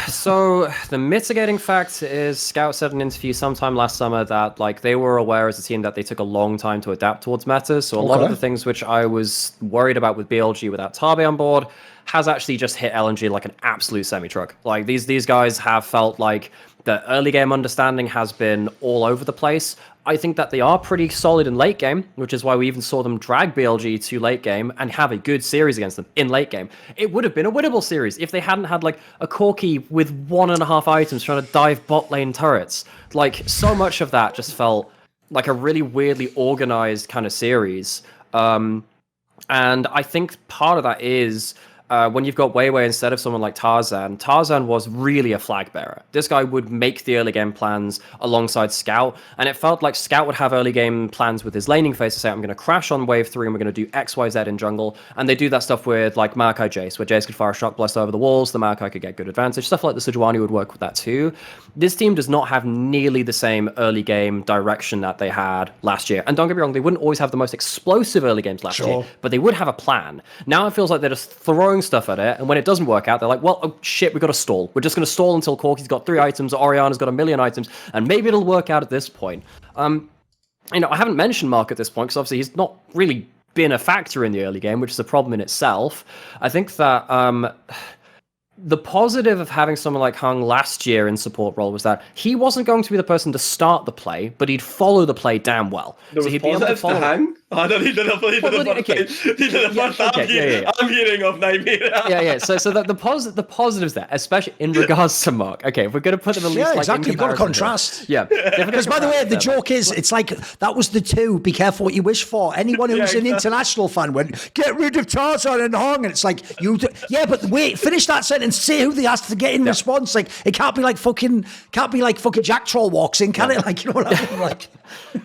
S2: So the mitigating fact is Scout said in an interview sometime last summer that like they were aware as a team that they took a long time to adapt towards meta. So a lot of the things which I was worried about with BLG without Tabi on board has actually just hit LNG like an absolute semi-truck. Like these guys have felt like the early game understanding has been all over the place. I think that they are pretty solid in late game, which is why we even saw them drag BLG to late game and have a good series against them in late game. It would have been a winnable series if they hadn't had like a Corki with 1.5 items trying to dive bot lane turrets. Like, so much of that just felt like a really weirdly organized kind of series. And I think part of that is when you've got Weiwei instead of someone like Tarzan. Tarzan was really a flag bearer. This guy would make the early game plans alongside Scout, and it felt like Scout would have early game plans with his laning phase to say, I'm going to crash on wave 3 and we're going to do X, Y, Z in jungle. And they do that stuff with like Maokai Jace, where Jace could fire a Shock Blast over the walls, the Maokai could get good advantage. Stuff like the Sejuani would work with that too. This team does not have nearly the same early game direction that they had last year. And don't get me wrong, they wouldn't always have the most explosive early games last year, but they would have a plan. Now it feels like they're just throwing stuff at it, and when it doesn't work out, they're like, well, oh shit, we've got to stall. We're just going to stall until Corky's got 3 items, or Oriana's got 1,000,000 items, and maybe it'll work out at this point. I haven't mentioned Mark at this point, because obviously he's not really been a factor in the early game, which is a problem in itself. I think that the positive of having someone like Hung last year in support role was that he wasn't going to be the person to start the play, but he'd follow the play damn well.
S3: There was
S2: he'd be able to follow.
S3: Hang? I don't. He did a first. I'm hearing of Nymaera.
S2: Yeah. So the positives there, especially in regards to Mark. Okay, if we're going to put them at least like
S1: exactly.
S2: in
S1: You've got to contrast.
S2: Yeah.
S1: Because by the way, the joke is, it's like that was the 2. Be careful what you wish for. Anyone who's an international fan went, get rid of Tarzan and Hung, and it's like but wait, finish that sentence. Say who they asked to get in response. Like it can't be like fucking Jack Troll walks in, can it? Like, you know what I mean? Like.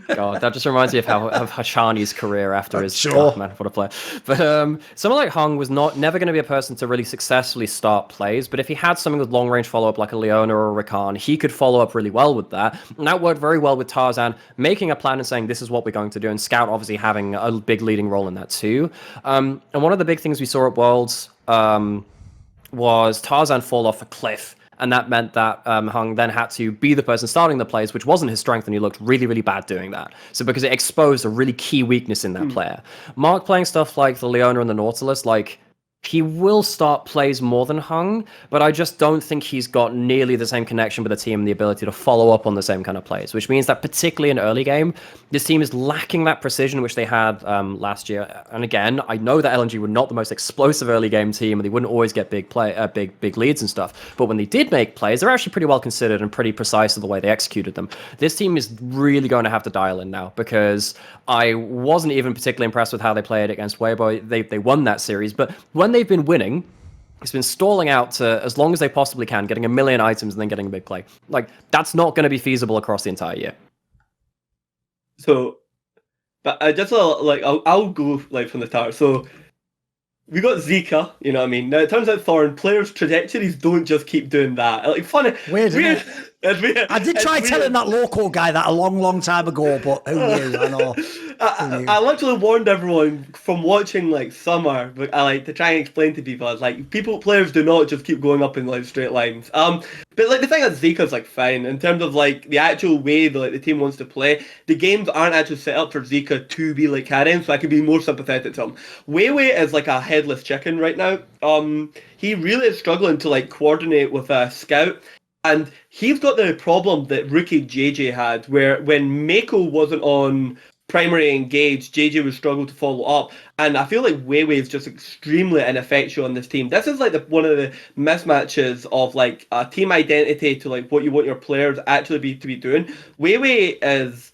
S2: God, that just reminds me of Hashani's career after his man, what a player. But someone like Hung was never going to be a person to really successfully start plays, but if he had something with long range follow up like a Leona or a Rakan, he could follow up really well with that. And that worked very well with Tarzan making a plan and saying this is what we're going to do, and Scout obviously having a big leading role in that too. And one of the big things we saw at Worlds was Tarzan fall off a cliff. And that meant that Hung then had to be the person starting the plays, which wasn't his strength, and he looked really, really bad doing that. So because it exposed a really key weakness in that player. Mark playing stuff like the Leona and the Nautilus, like, he will start plays more than Hung, but I just don't think he's got nearly the same connection with the team and the ability to follow up on the same kind of plays, which means that particularly in early game, this team is lacking that precision which they had last year. And again, I know that LNG were not the most explosive early game team, and they wouldn't always get big leads and stuff, but when they did make plays, they're actually pretty well considered and pretty precise in the way they executed them. This team is really going to have to dial in now, because I wasn't even particularly impressed with how they played against Weibo. They won that series, but when they've been winning, it's been stalling out to as long as they possibly can, getting 1,000,000 items and then getting a big play. Like, that's not going to be feasible across the entire year.
S3: So, but I just I'll go like from the start. So we got Zika, you know what I mean? Now it turns out Thorin players' trajectories don't just keep doing that. Like funny,
S1: weird. I did try telling that local guy that a long time ago, but who knew? I know.
S3: I literally warned everyone from watching like Summer, but I like to try and explain to people, like players do not just keep going up in like straight lines. But like the thing is, Zika's like fine in terms of like the actual way that like the team wants to play. The games aren't actually set up for Zika to be like carrying, so I could be more sympathetic to him. Weiwei is like a headless chicken right now. He really is struggling to like coordinate with a Scout. And he's got the problem that rookie JJ had, where when Mako wasn't on primary engaged, JJ would struggle to follow up. And I feel like Weiwei is just extremely ineffectual on this team. This is like one of the mismatches of like a team identity to like what you want your players actually to be doing. Weiwei is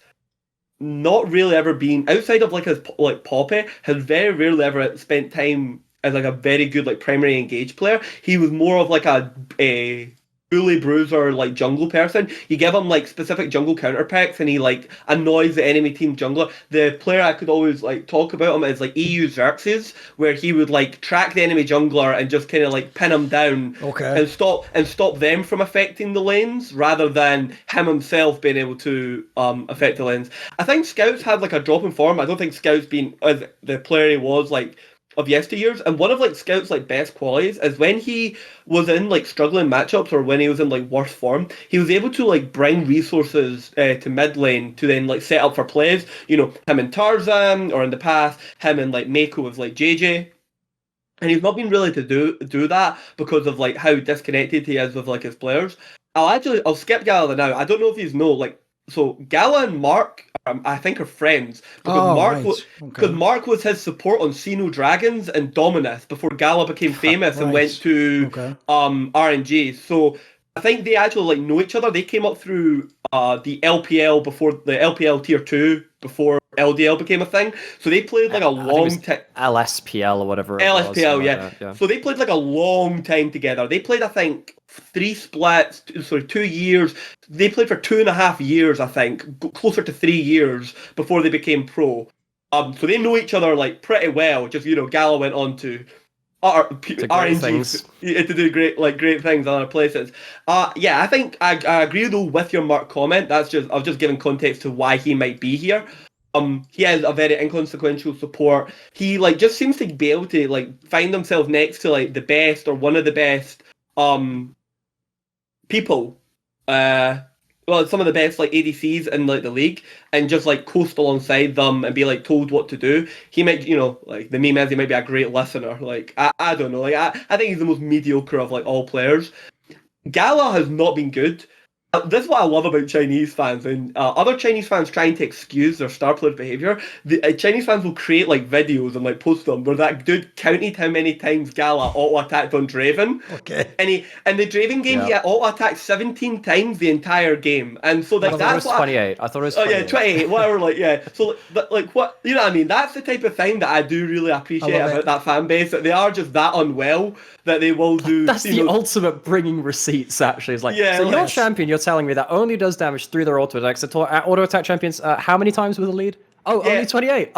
S3: not really ever been, outside of like his like Poppy, has very rarely ever spent time as like a very good like primary engaged player. He was more of like a bully bruiser like jungle person. You give him like specific jungle counter packs and he like annoys the enemy team jungler. The player I could always like talk about him is like EU Xerxes, where he would like track the enemy jungler and just kind of like pin him down and stop them from affecting the lanes, rather than him himself being able to affect the lanes. I think Scout's had like a drop in form. I don't think Scout's been as the player he was like of yesteryears, and one of like Scout's like best qualities is when he was in like struggling matchups or when he was in like worse form, he was able to like bring resources to mid lane to then like set up for plays. You know, him and Tarzan, or in the past him and like Mako with like JJ. And he's not been really to do that because of like how disconnected he is with like his players. I'll skip Gala now. I don't know if you know, like, so Gala and Mark I think are friends, because Mark was his support on Xeno Dragons and Dominus before Gala became famous and went to RNG. So I think they actually like know each other. They came up through the LPL before the LPL Tier 2 before LDL became a thing. So they played like a long time.
S2: LSPL or whatever. It was,
S3: LSPL,
S2: like
S3: yeah.
S2: that, yeah.
S3: So they played like a long time together. They played, I think, 2 years. They played for 2.5 years, I think, closer to 3 years before they became pro. So they know each other like pretty well. Just Gala went on to RNG to do great things in other places. Yeah, I think I agree though with your Mark comment. I was just giving context to why he might be here. He has a very inconsequential support. He just seems to be able to find himself next to the best or one of the best people. Some of the best ADCs in the league, and just coast alongside them and be told what to do. He might, the meme is he might be a great listener. I don't know. I think he's the most mediocre of all players. Gala has not been good. This is what I love about Chinese fans, and other Chinese fans trying to excuse their star player behaviour. The Chinese fans will create videos and post them where that dude counted how many times Gala auto-attacked on Draven.
S1: Okay.
S3: And the Draven game, he auto-attacked 17 times the entire game. And so
S2: I thought it was 28. I thought it was 28.
S3: Oh yeah, 28, whatever, yeah. So what, you know what I mean? That's the type of thing that I do really appreciate about that fan base, that they are just that unwell that they will do.
S2: That's the ultimate bringing receipts, actually. It's your champion, you're telling me that only does damage through their auto attacks. Auto attack champions, how many times with a lead? Oh, yeah. Only 28.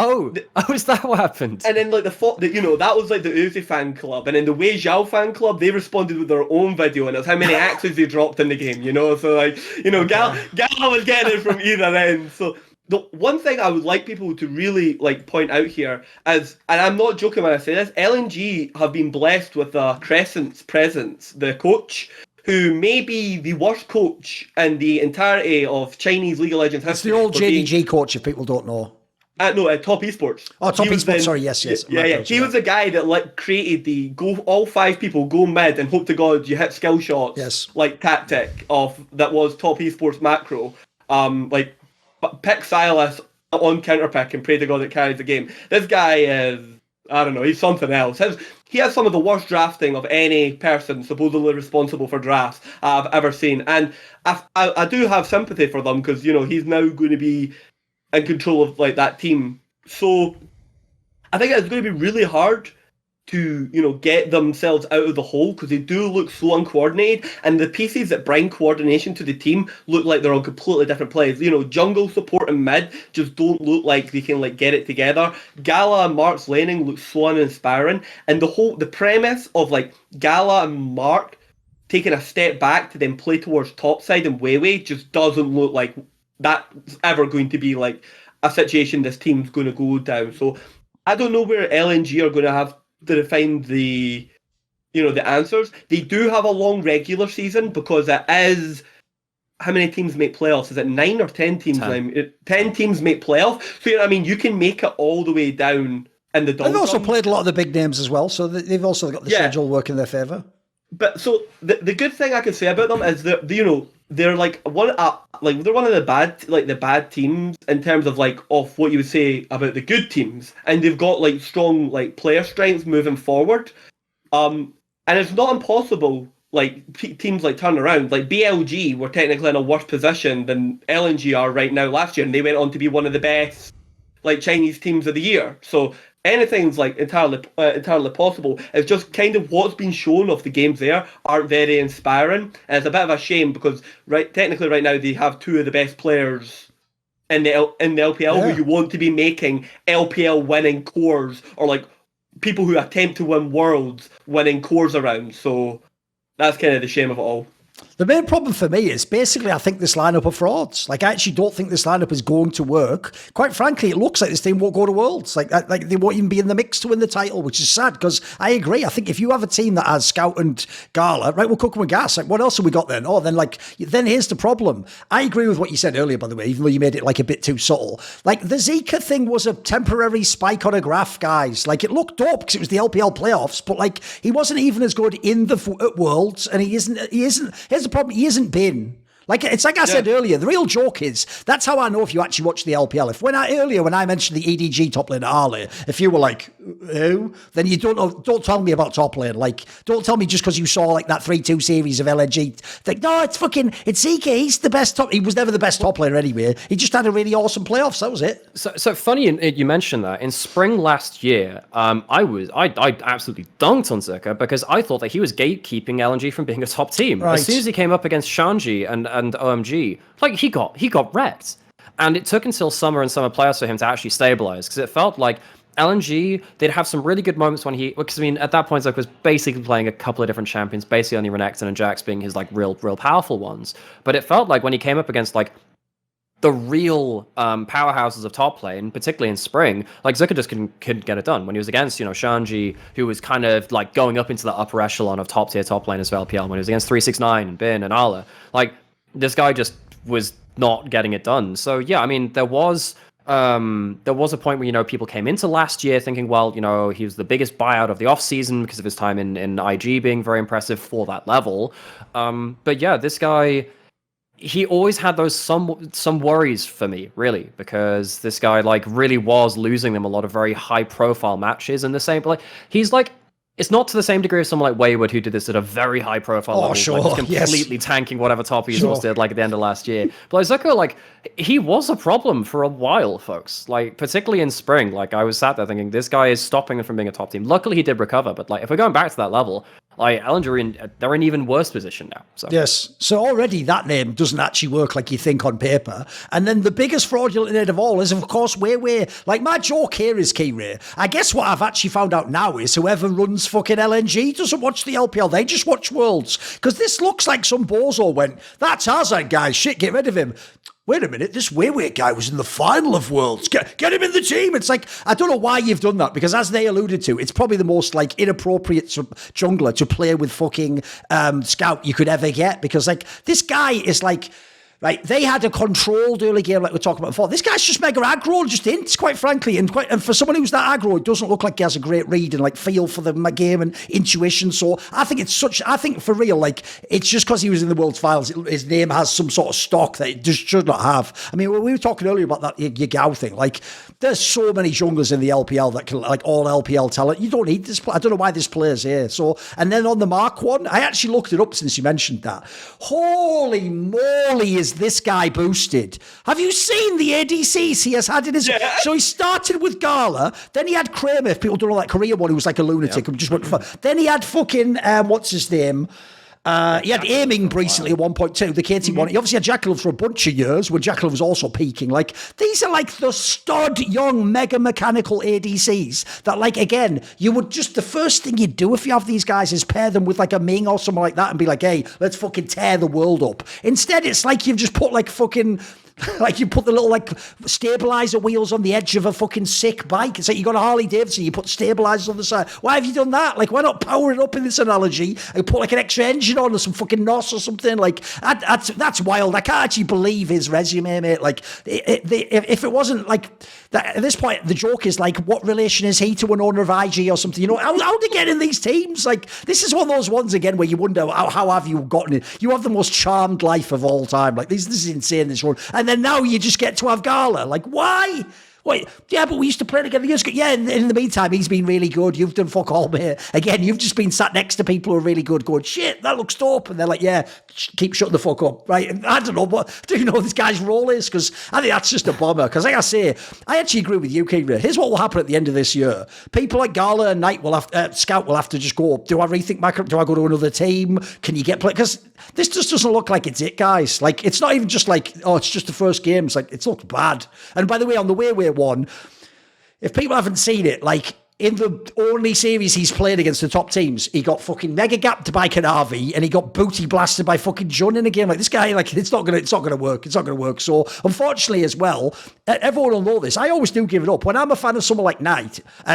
S2: Is that what happened?
S3: And then that was the Uzi fan club, and then the Wei Zhao fan club, they responded with their own video, and it was how many axes they dropped in the game. So Gala was getting it from either end. So the one thing I would like people to really point out here is, and I'm not joking when I say this, LNG have been blessed with Crescent's presence, the coach, who may be the worst coach in the entirety of Chinese League of Legends history.
S1: It's the old JDG coach, if people don't know.
S3: No, Top Esports.
S1: Oh, Top Esports, sorry, yes.
S3: Yeah. He was the guy that created the all 5 people go mid and hope to God you hit skill shots tactic that was Top Esports macro. Pick Silas on counter pick and pray to God it carries the game. This guy is, I don't know, he's something else. He has some of the worst drafting of any person supposedly responsible for drafts I've ever seen. And I do have sympathy for them because, he's now going to be in control of that team. So I think it's going to be really hard to, get themselves out of the hole because they do look so uncoordinated, and the pieces that bring coordination to the team look like they're on completely different plays. Jungle support and mid just don't look like they can get it together. Gala and Mark's laning look so uninspiring, and the premise of Gala and Mark taking a step back to then play towards topside and Weiwei just doesn't look like that's ever going to be a situation this team's going to go down. So I don't know where LNG are going to have to find the answers. They do have a long regular season because it is, how many teams make playoffs? Is it 9 or 10 teams? 10 teams make playoffs. So you can make it all the way down in the doldrums.
S1: They've also played a lot of the big names as well, so they've also got the schedule working in their favour.
S3: But so the good thing I can say about them is that they're they're one of the bad teams in terms of of what you would say about the good teams, and they've got strong player strength moving forward. And it's not impossible teams turn around. BLG were technically in a worse position than LNG are right now last year, and they went on to be one of the best Chinese teams of the year. So anything's entirely possible. It's just kind of what's been shown of the games there aren't very inspiring, and it's a bit of a shame because technically right now they have 2 of the best players in the LPL who you want to be making LPL winning cores, or people who attempt to win worlds winning cores around. So that's kind of the shame of it all.
S1: The main problem for me is basically I think this lineup are frauds. I actually don't think this lineup is going to work. Quite frankly, it looks like this team won't go to Worlds. They won't even be in the mix to win the title, which is sad because I agree. I think if you have a team that has Scout and Gala, right, we'll cook them with gas. What else have we got then? Oh, then here's the problem. I agree with what you said earlier, by the way, even though you made it a bit too subtle. The Zika thing was a temporary spike on a graph, guys. It looked dope because it was the LPL playoffs, but he wasn't even as good in the Worlds, and he isn't. Here's the problem. He hasn't been Like it's like I said earlier, the real joke is that's how I know if you actually watch the LPL. If when I mentioned the EDG top lane Ali, if you were like, who? Then you don't tell me about top lane. Like, don't tell me just because you saw like that 3-2 series of LNG. Like, no, it's Zeke. He's the best top. He was never the best top laner anyway. He just had a really awesome playoffs. That was it.
S2: So funny you mentioned that. In spring last year, I absolutely dunked on Zika because I thought that he was gatekeeping LNG from being a top team.
S1: Right.
S2: As soon as he came up against Shanji and OMG, like he got wrecked. And it took until summer and summer playoffs for him to actually stabilize because it felt like LNG, they'd have some really good moments when because I mean, at that point, Zuck was basically playing a couple of different champions, basically only Renekton and Jax being his like real powerful ones. But it felt like when he came up against like the real powerhouses of top lane, particularly in spring, like Zuka just couldn't get it done. When he was against, Shanji, who was kind of like going up into the upper echelon of top tier top laners of LPL, when he was against 369 and Bin and Ala, like this guy just was not getting it done. So yeah, I mean, there was a point where, people came into last year thinking, well, he was the biggest buyout of the off season because of his time in IG being very impressive for that level. But yeah, this guy, he always had those some worries for me, really, because this guy like really was losing them a lot of very high profile matches in the same, but like he's like, it's not to the same degree as someone like Wayward who did this at a very high profile level,
S1: sure,
S2: like completely tanking whatever top Esports did like at the end of last year. But like Zuko, like he was a problem for a while, folks. Like particularly in spring, like I was sat there thinking this guy is stopping them from being a top team. Luckily he did recover, but like if we're going back to that level, like LNG, they're in even worse position now. So.
S1: Yes. So already that name doesn't actually work like you think on paper. And then the biggest fraudulent name of all is, of course, we're like my joke here is Keire. I guess what I've actually found out now is whoever runs fucking LNG doesn't watch the LPL. They just watch Worlds. Because this looks like some bozo went, that's Hazard guy. Shit, get rid of him. Wait a minute, this Wayward guy was in the final of Worlds. Get him in the team. It's like, I don't know why you've done that, because as they alluded to, it's probably the most like inappropriate jungler to play with fucking Scout you could ever get, because like this guy is like, right, they had a controlled early game like we were talking about before. This guy's just mega aggro, just ints, quite frankly. And for someone who's that aggro, it doesn't look like he has a great read and like feel for the game and intuition. So I think for real, like it's just because he was in the World's Finals, his name has some sort of stock that it just should not have. I mean, we were talking earlier about that Yagao thing. Like there's so many junglers in the LPL that can like all LPL talent. You don't need this. I don't know why this player's here. So, and then on the Mark one, I actually looked it up since you mentioned that. Holy moly, is this guy boosted? Have you seen the ADCs he has had in his... Yeah. So he started with Gala, then he had Kramer, if people don't know that Korean one who was like a lunatic who just went for... Then he had fucking, what's his name? He had aiming recently at 1.2, the KT one. He obviously had Jackalove for a bunch of years when Jackalove was also peaking. Like, these are like the stud young mega mechanical ADCs that, like, again, you would just, the first thing you'd do if you have these guys is pair them with like a Ming or something like that and be like, hey, let's fucking tear the world up. Instead, it's like you've just put like fucking... Like you put the little like stabilizer wheels on the edge of a fucking sick bike. It's like you got a Harley Davidson, you put stabilizers on the side. Why have you done that? Like, why not power it up in this analogy and put like an extra engine on or some fucking NOS or something? Like that's wild. I can't actually believe his resume, mate. Like if it wasn't like that, at this point, the joke is like, what relation is he to an owner of IG or something? You know, how to get in these teams? Like, this is one of those ones again where you wonder how have you gotten it? You have the most charmed life of all time. Like this is insane. This one. And then now you just get to have Gala. Like, why? Wait, yeah, but we used to play together years ago. Yeah, in the meantime, he's been really good. You've done fuck all, mate. Again, you've just been sat next to people who are really good going, shit, that looks dope. And they're like, yeah, keep shutting the fuck up, right? And I don't know, do you know what this guy's role is? Because I think that's just a bomber. Because like I say, I actually agree with you, Keire. Here's what will happen at the end of this year. People like Gala and Knight will have, Scout will have to just go, do I rethink my, do I go to another team? Can you get play? Because this just doesn't look like it's it, guys. Like, it's not even just like, oh, it's just the first game. It's like, it's looked bad. And by the way, on the Wayward one, if people haven't seen it, like in the only series he's played against the top teams, he got fucking mega gapped by Kanavi and he got booty blasted by fucking Jun in a game. Like this guy, like it's not gonna work. It's not gonna work. So unfortunately, as well, everyone will know this. I always do give it up when I'm a fan of someone like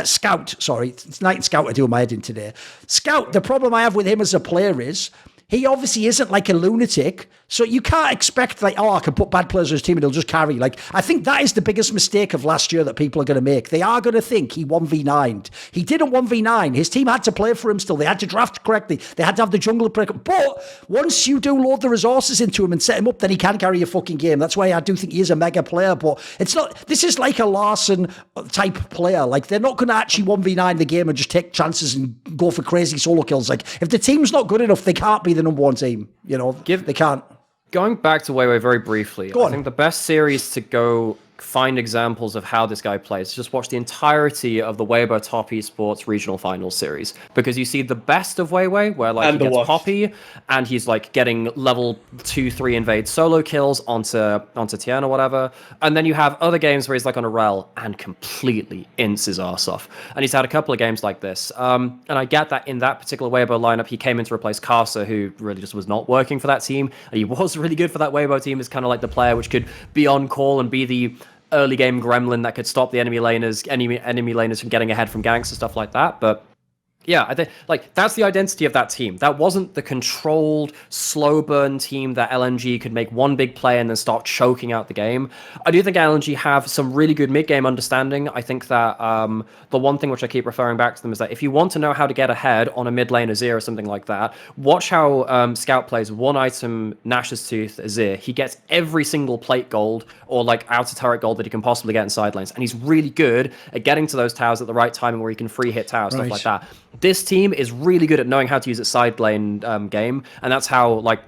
S1: Scout. Sorry, it's Knight and Scout I do my head in today. Scout. The problem I have with him as a player is, he obviously isn't like a lunatic, so you can't expect like, oh, I can put bad players on his team and he'll just carry. Like, I think that is the biggest mistake of last year that people are going to make. They are going to think he 1v9'd. He didn't 1v9. His team had to play for him still. They had to draft correctly. They had to have the jungler pick. But once you do load the resources into him and set him up, then he can carry a fucking game. That's why I do think he is a mega player. But it's not. This is like a Larson type player. Like, they're not going to actually 1v9 the game and just take chances and go for crazy solo kills. Like, if the team's not good enough, they can't be the number one team. You know, they can't.
S2: Going back to Weiwei very briefly, I think the best series to go find examples of how this guy plays, just watch the entirety of the Weibo Top Esports regional finals series, because you see the best of Weiwei, where like he gets Poppy and he's like getting level 2-3 invade solo kills onto Tien or whatever, and then you have other games where he's like on a rel and completely ints his ass off, and he's had a couple of games like this, and I get that in that particular Weibo lineup he came in to replace Karsa, who really just was not working for that team, and he was really good for that Weibo team as kind of like the player which could be on call and be the early game gremlin that could stop the enemy laners from getting ahead from ganks and stuff like that. But yeah, I think like that's the identity of that team. That wasn't the controlled, slow burn team that LNG could make one big play and then start choking out the game. I do think LNG have some really good mid game understanding. I think that the one thing which I keep referring back to them is that if you want to know how to get ahead on a mid lane Azir or something like that, watch how Scout plays one item Nash's Tooth Azir. He gets every single plate gold or like outer turret gold that he can possibly get in side lanes, and he's really good at getting to those towers at the right timing where he can free hit towers, stuff like that. This team is really good at knowing how to use its side lane game, and that's how like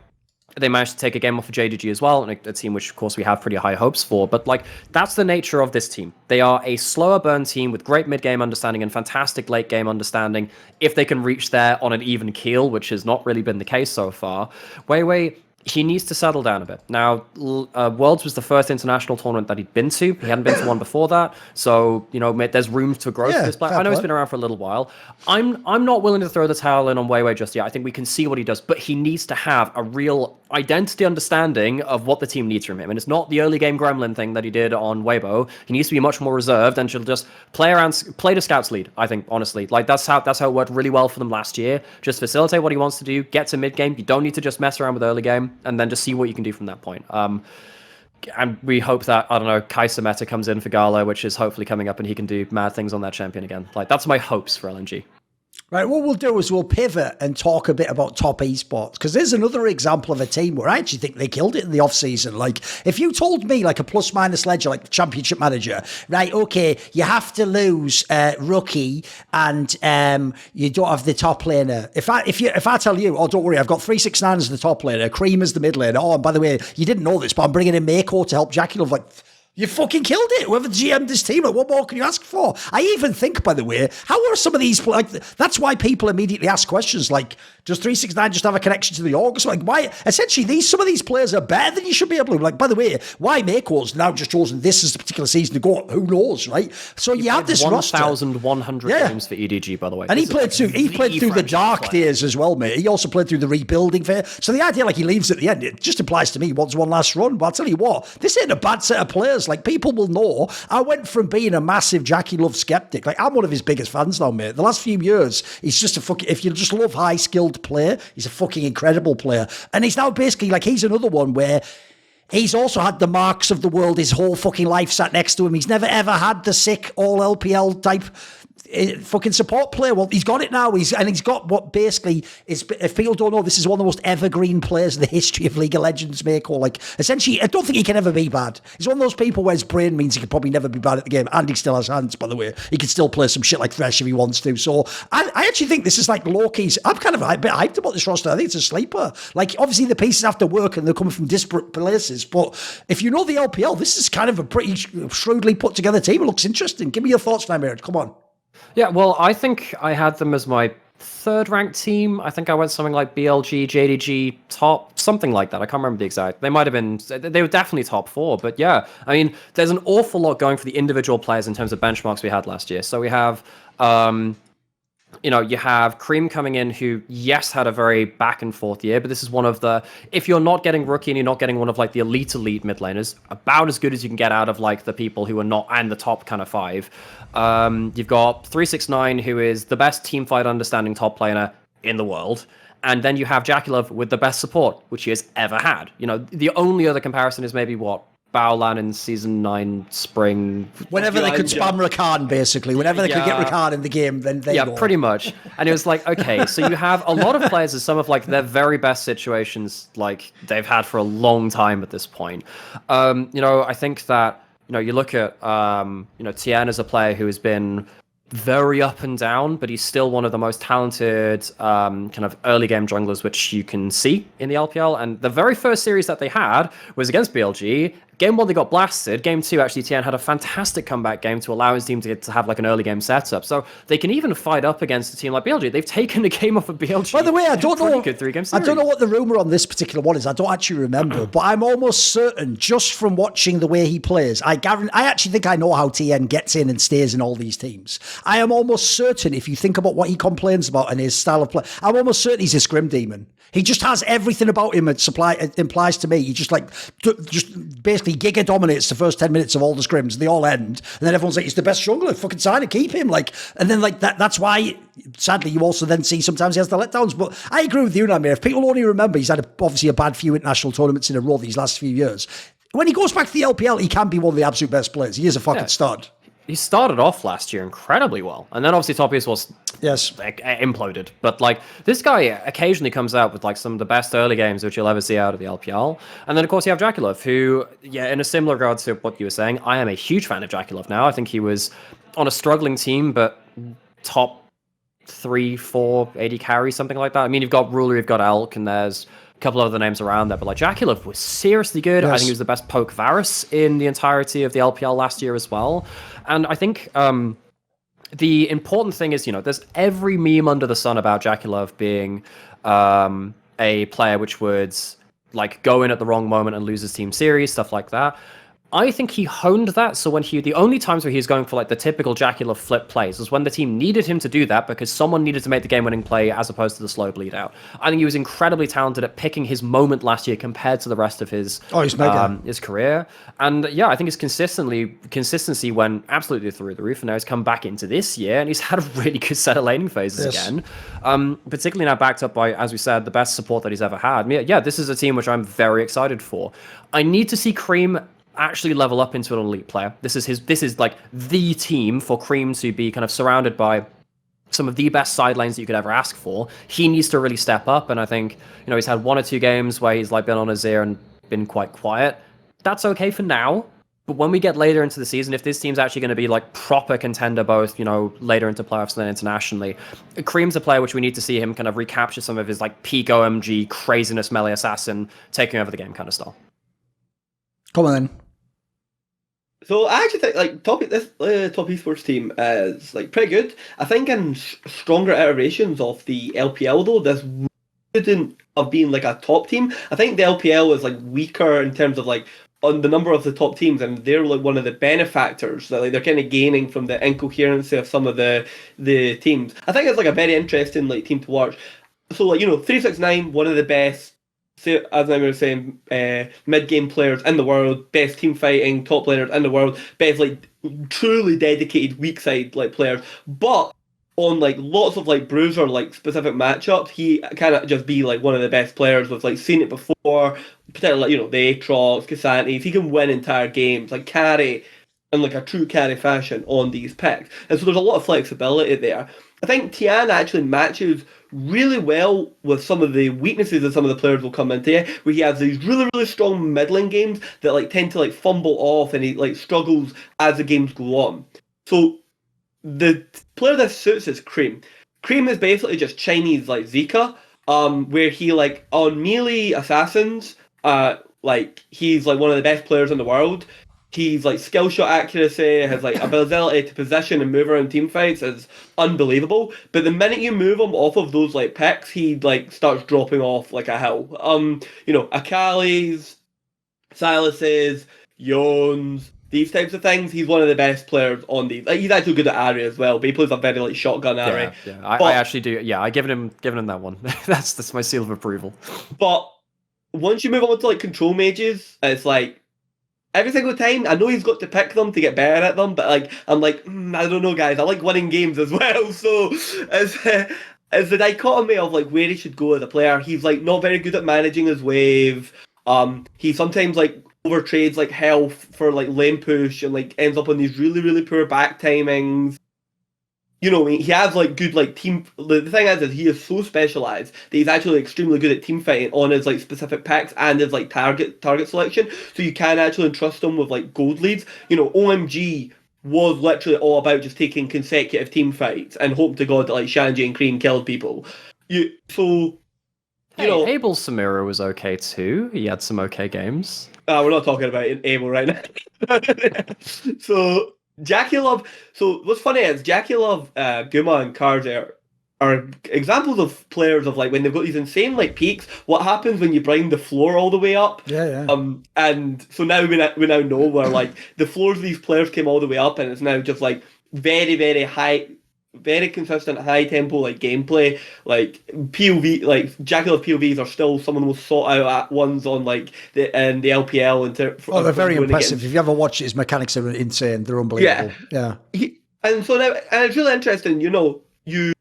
S2: they managed to take a game off of JDG as well, and a team which of course we have pretty high hopes for. But like that's the nature of this team. They are a slower burn team with great mid game understanding and fantastic late game understanding. If they can reach there on an even keel, which has not really been the case so far, Weiwei, he needs to settle down a bit. Now, Worlds was the first international tournament that he'd been to. He hadn't been to one before that. So, you know, there's room for growth for this player. I know he's been around for a little while. I'm not willing to throw the towel in on Weiwei just yet. I think we can see what he does, but he needs to have a real identity understanding of what the team needs from him. And it's not the early game gremlin thing that he did on Weibo. He needs to be much more reserved and should just play the scouts lead, I think, honestly. Like that's how it worked really well for them last year. Just facilitate what he wants to do, get to mid game. You don't need to just mess around with early game, and then just see what you can do from that point. And we hope that, I don't know, Kaiser meta comes in for Gala, which is hopefully coming up, and he can do mad things on that champion again. Like, that's my hopes for LNG.
S1: Right, what we'll do is we'll pivot and talk a bit about Top Esports, because there's another example of a team where I actually think they killed it in the off-season. Like, if you told me, like, a plus-minus ledger, like the championship manager, right, okay, you have to lose rookie and you don't have the top laner. If I tell you, oh, don't worry, I've got 369 as the top laner, Cream as the mid laner, oh, and by the way, you didn't know this, but I'm bringing in Mako to help Jackie Love, like... You fucking killed it. Whoever GM'd this team, like, what more can you ask for? I even think, by the way, how are some of these, like, that's why people immediately ask questions like, does 369 just have a connection to the org? So, like, why, essentially, some of these players are better than you should be able to. Like, by the way, why Mako's now just chosen this as the particular season to go? Who knows, right? So you have this roster.
S2: 1,100 games for EDG, by the way.
S1: And he played through the dark days as well, mate. He also played through the rebuilding phase. So the idea, like, he leaves at the end, it just implies to me he wants one last run. But I'll tell you what, this ain't a bad set of players. Like, people will know. I went from being a massive Jackie Love skeptic. Like, I'm one of his biggest fans now, mate. The last few years, he's just a fucking, if you just love high-skilled play, he's a fucking incredible player. And he's now basically, like, he's another one where he's also had the marks of the world his whole fucking life sat next to him. He's never, ever had the sick all-LPL type fucking support player. Well, he's got it now. He's got what basically is, if people don't know, this is one of the most evergreen players in the history of League of Legends, Mako. Like, essentially, I don't think he can ever be bad. He's one of those people where his brain means he could probably never be bad at the game, and he still has hands, by the way. He can still play some shit like Thresh if he wants to. So I actually think this is like low-key's. I'm kind of a bit hyped about this roster. I think it's a sleeper. Like, obviously the pieces have to work and they're coming from disparate places, but if you know the LPL, this is kind of a pretty shrewdly put together team. It looks interesting. Give me your thoughts, Nymaera. Come on.
S2: Yeah, well, I think I had them as my third-ranked team. I think I went something like BLG, JDG, top, something like that. I can't remember the exact. They might have been, they were definitely top 4, but yeah. I mean, there's an awful lot going for the individual players in terms of benchmarks we had last year. So we have, you know, you have Cream coming in who, yes, had a very back and forth year, but this is one of the, if you're not getting rookie and you're not getting one of like the elite mid laners, about as good as you can get out of like the people who are not, and the top kind of 5. You've got 369, who is the best team fight understanding top laner in the world. And then you have Jakulov with the best support, which he has ever had. You know, the only other comparison is maybe Baolan in Season 9 Spring.
S1: Whenever they could spam Rakan, basically. Whenever they could get Rakan in the game, then they go.
S2: Pretty much. And it was like, okay, so you have a lot of players in some of like their very best situations like they've had for a long time at this point. You know, I think that, you know, you look at, you know, Tien as a player who has been very up and down, but he's still one of the most talented kind of early game junglers which you can see in the LPL. And the very first series that they had was against BLG. Game 1 they got blasted. Game 2 actually Tien had a fantastic comeback game to allow his team to have like an early game setup. So they can even fight up against a team like BLG. They've taken the game off of BLG.
S1: By the way, I don't know.
S2: Good 3-game series.
S1: I don't know what the rumor on this particular one is. I don't actually remember, but I'm almost certain, just from watching the way he plays, I actually think I know how Tien gets in and stays in all these teams. I am almost certain, if you think about what he complains about and his style of play, I'm almost certain he's a scrim demon. He just has everything about him it implies to me. He just basically Giga dominates the first 10 minutes of all the scrims. They all end. And then everyone's like, he's the best jungler. Fucking sign it, keep him. And then that's why, sadly, you also then see sometimes he has the letdowns. But I agree with you, Nymaera. If people only remember, he's had obviously a bad few international tournaments in a row these last few years. When he goes back to the LPL, he can be one of the absolute best players. He is a fucking stud.
S2: He started off last year incredibly well, and then obviously Tobias was imploded. But like this guy occasionally comes out with like some of the best early games which you'll ever see out of the LPL. And then of course you have Jakulov, who in a similar regard to what you were saying, I am a huge fan of Jakulov now. I think he was on a struggling team, but top 3, 4 AD carry, something like that. I mean, you've got Ruler, you've got Elk, and there's a couple of other names around there, but like Jakulov was seriously good. Yes. I think he was the best poke Varus in the entirety of the LPL last year as well. And I think the important thing is, you know, there's every meme under the sun about Jakulov being a player which would like go in at the wrong moment and lose his team series, stuff like that. I think he honed that. So when the only times where he was going for like the typical Jakulov flip plays was when the team needed him to do that because someone needed to make the game-winning play as opposed to the slow bleed out. I think he was incredibly talented at picking his moment last year compared to the rest of his career. And yeah, I think his consistency went absolutely through the roof. And now he's come back into this year and he's had a really good set of laning phases again. Particularly now backed up by, as we said, the best support that he's ever had. Yeah, this is a team which I'm very excited for. I need to see Cream actually level up into an elite player. This is like the team for Cream to be kind of surrounded by some of the best side lanes that you could ever ask for. He needs to really step up, and I think, you know, he's had 1 or 2 games where he's like been on his ear and been quite quiet. That's okay for now, but when we get later into the season, if this team's actually going to be like proper contender, both, you know, later into playoffs and then internationally, Cream's a player which we need to see him kind of recapture some of his like peak OMG craziness melee assassin taking over the game kind of style.
S1: Come on then.
S3: So I actually think like top esports team is like pretty good. I think in stronger iterations of the LPL though, this wouldn't have been like a top team. I think the LPL is like weaker in terms of like on the number of the top teams, and they're like one of the benefactors that like they're kind of gaining from the incoherency of some of the teams. I think it's like a very interesting like team to watch. So like, you know, 369, one of the best, as I was saying, mid-game players in the world, best team fighting, top laners in the world, best like truly dedicated weak side like players. But on like lots of like bruiser like specific matchups, he cannot just be like one of the best players. We've like seen it before, particularly like, you know, the Aatrox, Casantes. He can win entire games, like carry in like a true carry fashion on these picks. And so there's a lot of flexibility there. I think Tien actually matches really well with some of the weaknesses that some of the players will come into, where he has these really, really strong middling games that like tend to like fumble off and he like struggles as the games go on. So the player that suits is Cream. Cream is basically just Chinese like Zika, where he like on melee assassins, like he's like one of the best players in the world. He's like skill shot accuracy, his like ability to position and move around team fights is unbelievable. But the minute you move him off of those like picks, he like starts dropping off like a hill. You know, Akali's, Silas's, Yones, these types of things. He's one of the best players on these. Like, he's actually good at Ari as well, but he plays a very like shotgun Ari.
S2: Yeah. I actually do. Yeah, I given him that one. that's my seal of approval.
S3: But once you move on to like control mages, it's like every single time, I know he's got to pick them to get better at them, but like I'm like, I don't know, guys. I like winning games as well, so is the dichotomy of like where he should go as a player. He's like not very good at managing his wave. He sometimes like overtrades like health for like lane push and like ends up on these really, really poor back timings. You know, he has like good like team. The thing is he is so specialized that he's actually extremely good at team fighting on his like specific picks and his like target selection. So you can actually entrust him with like gold leads. You know, OMG was literally all about just taking consecutive team fights and hope to God that like Shanji and Cream killed people. You know,
S2: Abel Samira was okay too. He had some okay games.
S3: we're not talking about Abel right now. So Jackie Love. So what's funny is Jackie Love, Guma, and Cars are examples of players of like when they've got these insane like peaks. What happens when you bring the floor all the way up?
S1: Yeah.
S3: And so now we now know where like the floors of these players came all the way up, and it's now just like very, very high, very consistent high tempo like gameplay. Like POV, like Jackie Love POVs are still some of the most sought out ones on like the LPL.
S1: They're very impressive. If you ever watch it, his mechanics are insane. They're unbelievable. Yeah.
S3: And so now, and it's really interesting. You know, you're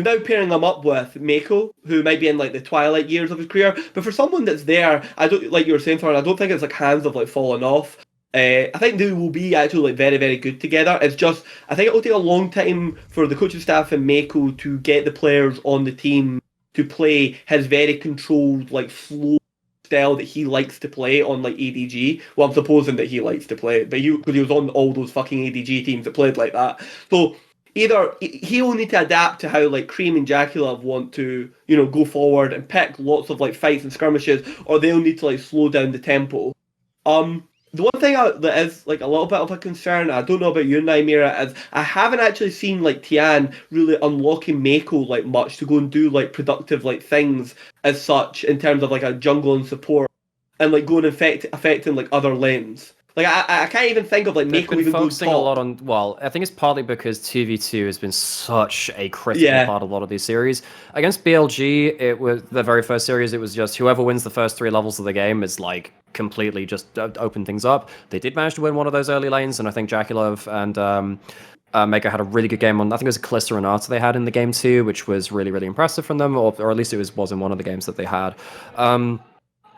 S3: now pairing him up with Mako, who might be in like the twilight years of his career. But for someone that's there, I don't, like you were saying, Thorin, I don't think it's like hands have like fallen off. I think they will be actually like very, very good together. It's just, I think it will take a long time for the coaching staff and Mako to get the players on the team to play his very controlled, like slow style that he likes to play on like ADG. Well, I'm supposing that he likes to play it, but because he was on all those fucking ADG teams that played like that. So either he'll need to adapt to how like Cream and Jackie Love want to, you know, go forward and pick lots of like fights and skirmishes, or they'll need to like slow down the tempo. The one thing that is like a little bit of a concern, I don't know about you, Nymaera, is I haven't actually seen like Tian really unlocking Mako like much to go and do like productive like things as such in terms of like a jungle and support and like going and affecting like other lanes. Like I can't even think of like Mako even
S2: focusing a lot on. Well, I think it's partly because 2v2 has been such a critical part of a lot of these series. Against BLG, it was the very first series. It was just whoever wins the first 3 levels of the game is like completely just open things up. They did manage to win one of those early lanes, and I think Jackie Love and Mako had a really good game on. I think it was a Calista Renata they had in the game too, which was really, really impressive from them, or at least it was in one of the games that they had.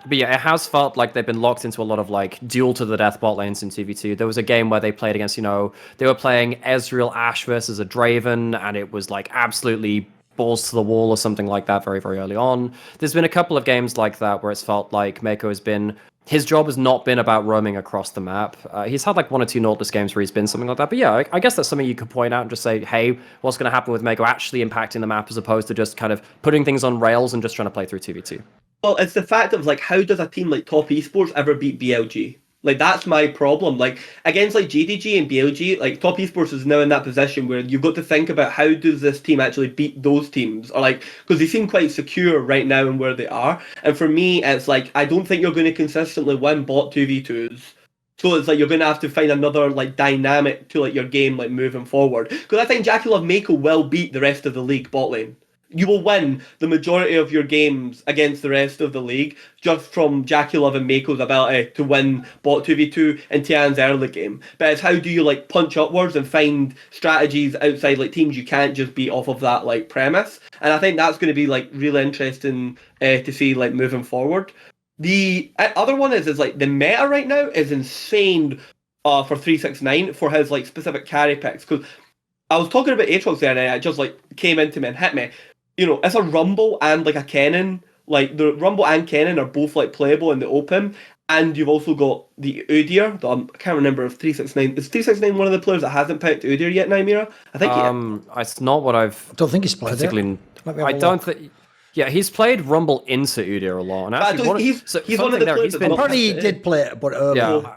S2: But yeah, it has felt like they've been locked into a lot of like duel to the death bot lanes in 2v2. There was a game where they played against, you know, they were playing Ezreal Ashe versus a Draven, and it was like absolutely balls to the wall or something like that very, very early on. There's been a couple of games like that where it's felt like Mako has been, his job has not been about roaming across the map. He's had like 1 or 2 Nautilus games where he's been something like that. But yeah, I guess that's something you could point out and just say, hey, what's going to happen with Mako actually impacting the map as opposed to just kind of putting things on rails and just trying to play through 2v2.
S3: Well, it's the fact of like, how does a team like Top Esports ever beat BLG? Like, that's my problem. Like, against like JDG and BLG, like Top Esports is now in that position where you've got to think about how does this team actually beat those teams, or like, because they seem quite secure right now in where they are. And for me, it's like, I don't think you're going to consistently win bot 2v2s. So it's like you're going to have to find another like dynamic to like your game like moving forward. Because I think Jackie Love Mako will beat the rest of the league bot lane. You will win the majority of your games against the rest of the league just from Jackie Love and Mako's ability to win bot 2v2 in Tian's early game. But it's how do you like punch upwards and find strategies outside like teams you can't just beat off of that like premise. And I think that's going to be like really interesting to see like moving forward. The other one is like the meta right now is insane for 369 for his like specific carry picks. Because I was talking about Aatrox there and it just like came into me and hit me. You know, it's a Rumble and like a Kennen. Like the Rumble and Kennen are both like playable in the open, and you've also got the Udyr. I can't remember if 369 is 369 one of the players that hasn't picked Udyr yet. Nymaera, I think.
S2: It's not what I've.
S1: I don't think he's played it.
S2: I don't think. Yeah, he's played Rumble into Udyr a lot, and actually,
S3: he's one of the players.
S1: Apparently, he did play it, but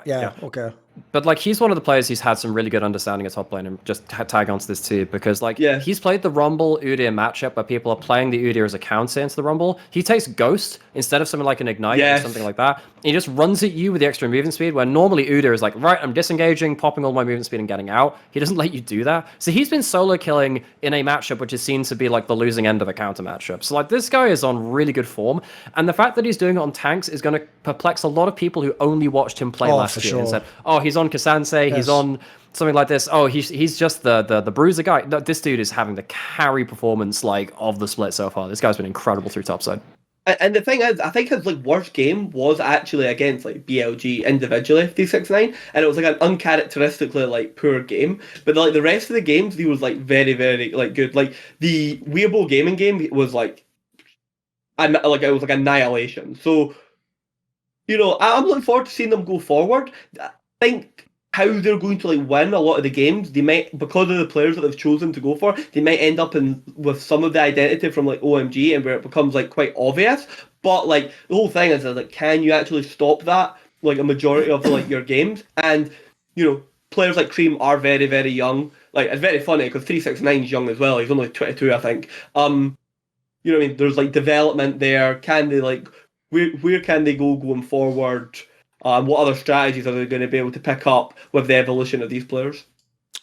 S1: yeah, okay.
S2: But like he's one of the players who's had some really good understanding of top lane, and just tag onto this too, because like he's played the Rumble Udyr matchup where people are playing the Udyr as a counter into the Rumble. He takes Ghost instead of something like an Ignite or something like that. He just runs at you with the extra movement speed, where normally Udyr is like, right, I'm disengaging, popping all my movement speed and getting out. He doesn't let you do that. So he's been solo killing in a matchup which is seen to be like the losing end of a counter matchup. So like this guy is on really good form, and the fact that he's doing it on tanks is going to perplex a lot of people who only watched him play last year and said, oh, he's on Cassandre, he's on something like this. Oh, he's just the bruiser guy. No, this dude is having the carry performance like of the split so far. This guy's been incredible through topside.
S3: And the thing is, I think his like worst game was actually against like BLG individually, 369, and it was like an uncharacteristically like poor game. But like the rest of the games, he was like very, very like good. Like the Weibo gaming game was like, it was like annihilation. So, I'm looking forward to seeing them go forward. I think how they're going to like win a lot of the games, they might, because of the players that they've chosen to go for, they might end up with some of the identity from like OMG, and where it becomes like quite obvious. But like the whole thing is like, can you actually stop that? Like a majority of like your games, and players like Cream are very, very young. Like it's very funny because 369 is young as well. He's only 22, I think. What I mean? There's like development there. Can they like where can they go going forward? What other strategies are they going to be able to pick up with the evolution of these players?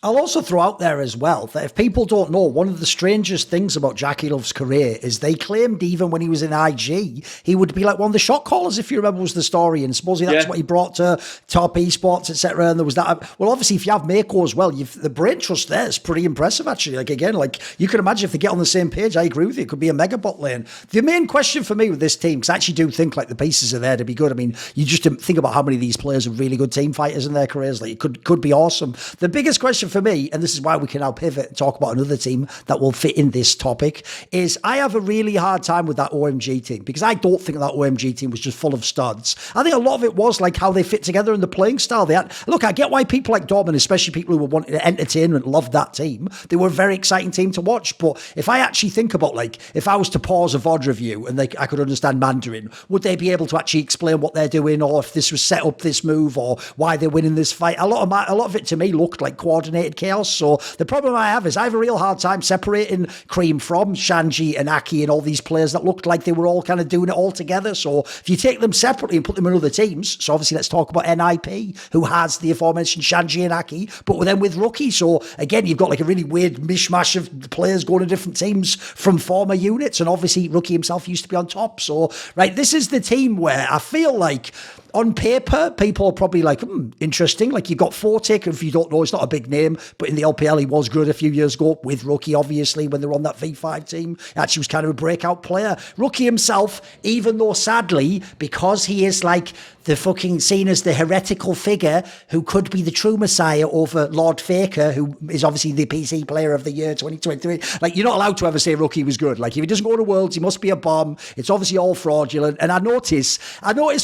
S1: I'll also throw out there as well that if people don't know, one of the strangest things about Jackie Love's career is they claimed even when he was in IG, he would be like one of the shot callers, if you remember, was the story. And supposedly that's what he brought to top esports, etc. And there was that. Well, obviously, if you have Mako as well, the brain trust there is pretty impressive, actually. Like, again, like you can imagine if they get on the same page, I agree with you, it could be a mega bot lane. The main question for me with this team, because I actually do think like the pieces are there to be good. I mean, you just think about how many of these players are really good team fighters in their careers. Like, it could be awesome. The biggest question for me, and this is why we can now pivot and talk about another team that will fit in this topic, is I have a really hard time with that OMG team because I don't think that OMG team was just full of studs. I think a lot of it was like how they fit together and the playing style they had. Look, I get why people like Dom, and especially people who were wanting entertainment, loved that team. They were a very exciting team to watch. But if I actually think about, like, if I was to pause a VOD review and I could understand Mandarin, would they be able to actually explain what they're doing, or if this was set up, this move, or why they're winning this fight? A lot of it to me looked like coordinated chaos. So the problem I have is I have a real hard time separating Cream from Shanji and Aki and all these players that looked like they were all kind of doing it all together. So if you take them separately and put them in other teams, so obviously let's talk about NIP, who has the aforementioned Shanji and Aki, but then with Rookie. So again, you've got like a really weird mishmash of players going to different teams from former units. And obviously Rookie himself used to be on top. So, right, this is the team where I feel like on paper, people are probably like, interesting. Like, you've got Fortic, if you don't know, it's not a big name, but in the LPL, he was good a few years ago with Rookie, obviously, when they were on that V5 team. He actually was kind of a breakout player. Rookie himself, even though sadly, because he is like the fucking seen as the heretical figure who could be the true messiah over Lord Faker, who is obviously the PC player of the year 2023. Like, you're not allowed to ever say Rookie was good. Like, if he doesn't go to Worlds, he must be a bomb. It's obviously all fraudulent. And I notice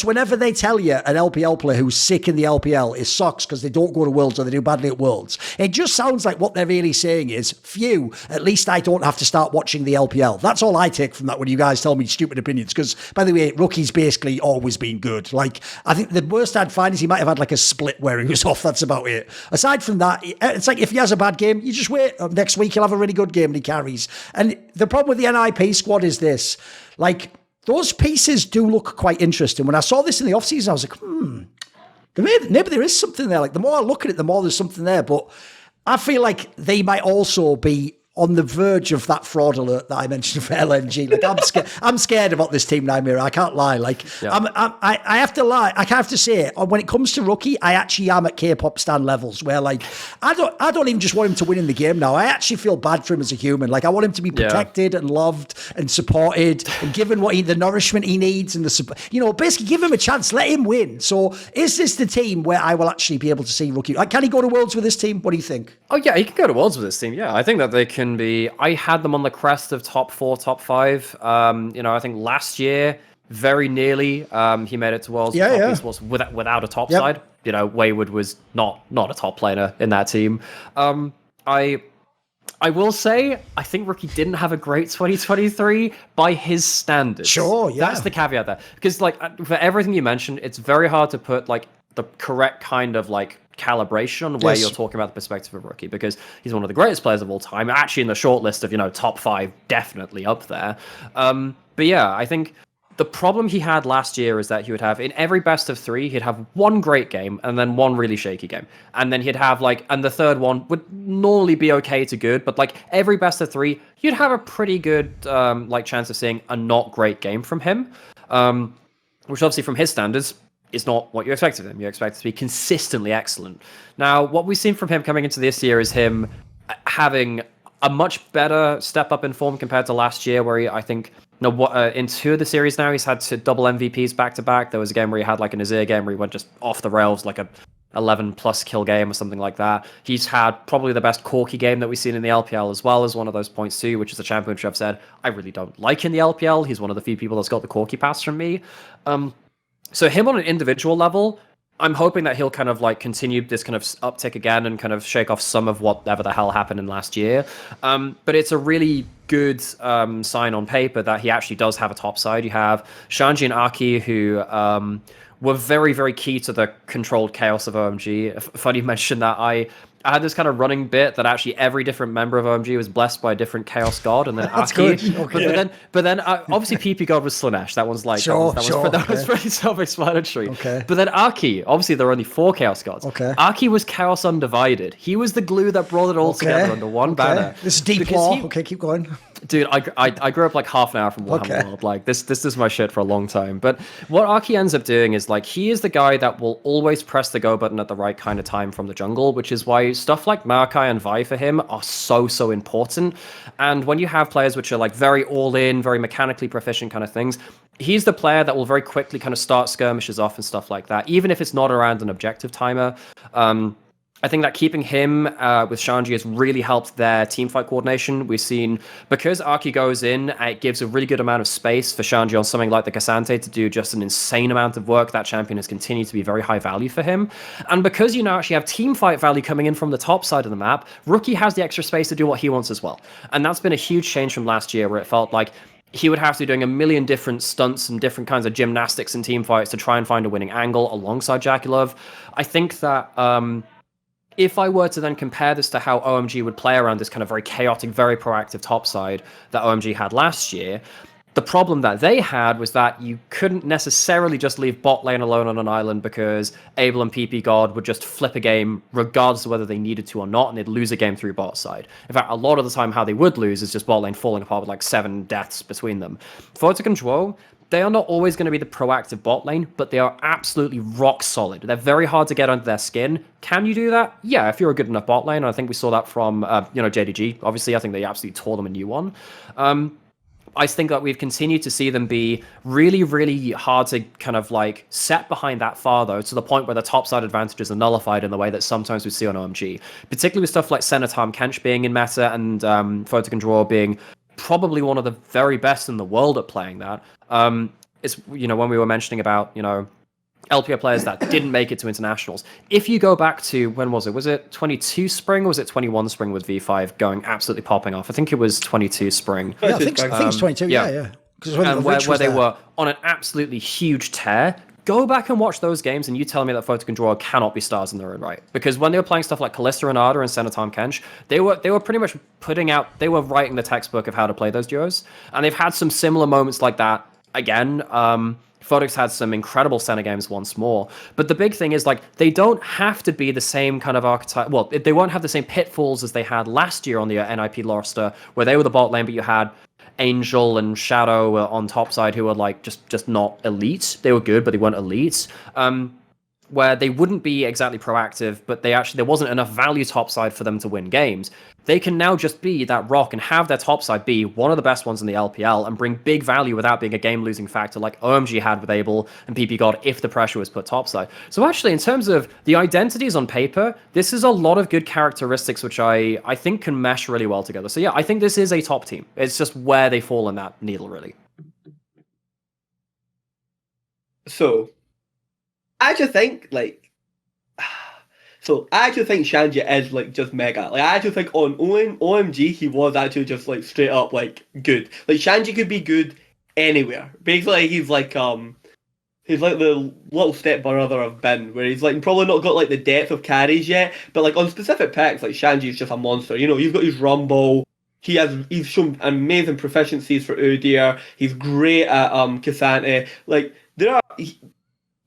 S1: whenever they tell you an LPL player who's sick in the LPL is sucks because they don't go to Worlds or they do badly at Worlds, it just sounds like what they're really saying is, phew, at least I don't have to start watching the LPL. That's all I take from that when you guys tell me stupid opinions. Because, by the way, Rookie's basically always been good. Like, I think the worst I'd find is he might have had like a split where he was off. That's about it. Aside from that, it's like if he has a bad game, you just wait. Next week he'll have a really good game and he carries. And the problem with the NIP squad is this. Like, those pieces do look quite interesting. When I saw this in the offseason, I was like, maybe there is something there. Like, the more I look at it, the more there's something there. But I feel like they might also be on the verge of that fraud alert that I mentioned for LNG. Like, I'm scared about this team, Nymaera. I can't lie. Like, yeah. I have to lie. I have to say, when it comes to Rookie, I actually am at K-pop stan levels where, like, I don't even just want him to win in the game now. I actually feel bad for him as a human. Like, I want him to be protected and loved and supported and given the nourishment he needs and basically give him a chance. Let him win. So, is this the team where I will actually be able to see Rookie? Like, can he go to Worlds with this team? What do you think?
S2: Oh yeah, he can go to Worlds with this team. Yeah, I think that they can be. I had them on the crest of top 4, top 5. I think last year, very nearly, he made it to Worlds. Esports without a top side. Wayward was not a top player in that team. I will say, I think Rookie didn't have a great 2023 by his standards.
S1: Sure, yeah.
S2: That's the caveat there. Because, like, for everything you mentioned, it's very hard to put, like, the correct kind of, like, calibration on where you're talking about the perspective of Rookie, because he's one of the greatest players of all time, actually in the short list of, top 5, definitely up there. But yeah, I think the problem he had last year is that he would have, in every best of 3, he'd have one great game and then one really shaky game. And then he'd have, like, and the third one would normally be okay to good, but, like, every best of 3, you'd have a pretty good, chance of seeing a not great game from him. Which obviously from his standards is not what you expect of him. You expect to be consistently excellent. Now, what we've seen from him coming into this year is him having a much better step up in form compared to last year, where I think in 2 of the series now, he's had double MVPs back to back. There was a game where he had like an Azir game where he went just off the rails, like a 11 plus kill game or something like that. He's had probably the best Corki game that we've seen in the LPL, as well as one of those points too, which is a champion which I've said I really don't like in the LPL. He's one of the few people that's got the Corki pass from me. So him on an individual level, I'm hoping that he'll kind of like continue this kind of uptick again and kind of shake off some of whatever the hell happened in last year. But it's a really good sign on paper that he actually does have a top side. You have Shanji and Aki, who were very, very key to the controlled chaos of OMG. Funny you mentioned that. I had this kind of running bit that actually every different member of OMG was blessed by a different chaos god, and then
S1: That's
S2: Aki.
S1: good. Okay.
S2: But then obviously PP god was Slanesh. That one's like that was pretty self-explanatory.
S1: Okay.
S2: But then Aki, obviously there are only 4 chaos gods.
S1: Okay.
S2: Aki was chaos undivided. He was the glue that brought it all together under one banner.
S1: This is deep law. Okay, keep going.
S2: Dude, I grew up like half an hour from Warhammer World. Like this is my shit for a long time. But what Aki ends up doing is like he is the guy that will always press the go button at the right kind of time from the jungle, which is why stuff like Maokai and Vi for him are so important. And when you have players which are like very all in, very mechanically proficient kind of things, he's the player that will very quickly kind of start skirmishes off and stuff like that, even if it's not around an objective timer. I think that keeping him with Shanji has really helped their teamfight coordination. We've seen, because Aki goes in, it gives a really good amount of space for Shanji on something like the Cassante to do just an insane amount of work. That champion has continued to be very high value for him. And because you now actually have teamfight value coming in from the top side of the map, Rookie has the extra space to do what he wants as well. And that's been a huge change from last year, where it felt like he would have to be doing a million different stunts and different kinds of gymnastics and teamfights to try and find a winning angle alongside Jackie. I think that if I were to then compare this to how OMG would play around this kind of very chaotic, very proactive top side that OMG had last year, the problem that they had was that you couldn't necessarily just leave bot lane alone on an island, because Abel and PP God would just flip a game regardless of whether they needed to or not, and they'd lose a game through bot side. In fact, a lot of the time how they would lose is just bot lane falling apart with like 7 deaths between them. For Control, they are not always going to be the proactive bot lane, but they are absolutely rock solid. They're very hard to get under their skin. Can you do that? Yeah, if you're a good enough bot lane. I think we saw that from JDG. Obviously, I think they absolutely tore them a new one. I think that we've continued to see them be really, really hard to kind of like set behind that far, though, to the point where the topside advantages are nullified in the way that sometimes we see on OMG. Particularly with stuff like Senator Kench being in meta and Photocontrol being probably one of the very best in the world at playing that. It's, when we were mentioning about, LPL players that didn't make it to internationals. If you go back to, when was it? Was it 22 spring or was it 21 spring with V5 going absolutely popping off? I think it was 22 spring.
S1: Yeah, I think it's 22, yeah.
S2: And where they were on an absolutely huge tear. Go back and watch those games and you tell me that Photocontrol cannot be stars in their own right. Because when they were playing stuff like Kalista Renata and Senator Kench, they were pretty much they were writing the textbook of how to play those duos. And they've had some similar moments like that again. Photox had some incredible center games once more. But the big thing is, like, they don't have to be the same kind of archetype. Well, they won't have the same pitfalls as they had last year on the NIP roster, where they were the bot lane, but you had Angel and Shadow on top side who were, like, just not elite. They were good, but they weren't elite. Where they wouldn't be exactly proactive, but there wasn't enough value topside for them to win games. They can now just be that rock and have their topside be one of the best ones in the LPL and bring big value without being a game-losing factor like OMG had with Abel and PP God if the pressure was put topside. So actually, in terms of the identities on paper, this is a lot of good characteristics which I think can mesh really well together. So yeah, I think this is a top team. It's just where they fall in that needle, really.
S3: So, I actually think Shanji is like just mega. Like, I actually think on OMG he was actually just like straight up like good. Like, Shanji could be good anywhere. Basically, he's like the little step brother of Ben, where he's like probably not got like the depth of carries yet, but like on specific packs, like Shanji's just a monster. He's got his Rumble. He's shown amazing proficiencies for Udyr. He's great at Cassante. Like,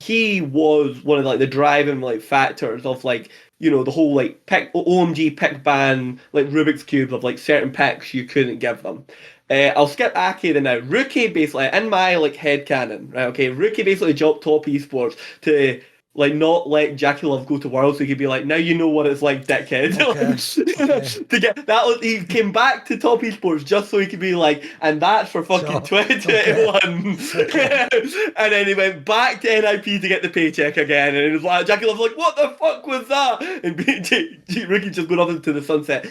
S3: he was one of like the driving like factors of like, you know, the whole like pick OMG pick ban, like Rubik's cube of like certain picks you couldn't give them. I'll skip Aki then now. Rookie basically in my like headcanon, right? Okay, Rookie basically jumped top esports to like not let Jackie Love go to Worlds, so he could be like, now you know what it's like, dickhead.
S1: Okay.
S3: To get that, he came back to top esports just so he could be like, and that's for fucking 2021.
S1: Okay.
S3: And then he went back to NIP to get the paycheck again, and it was like Jackie Love's like, what the fuck was that? And Rookie just going off into the sunset.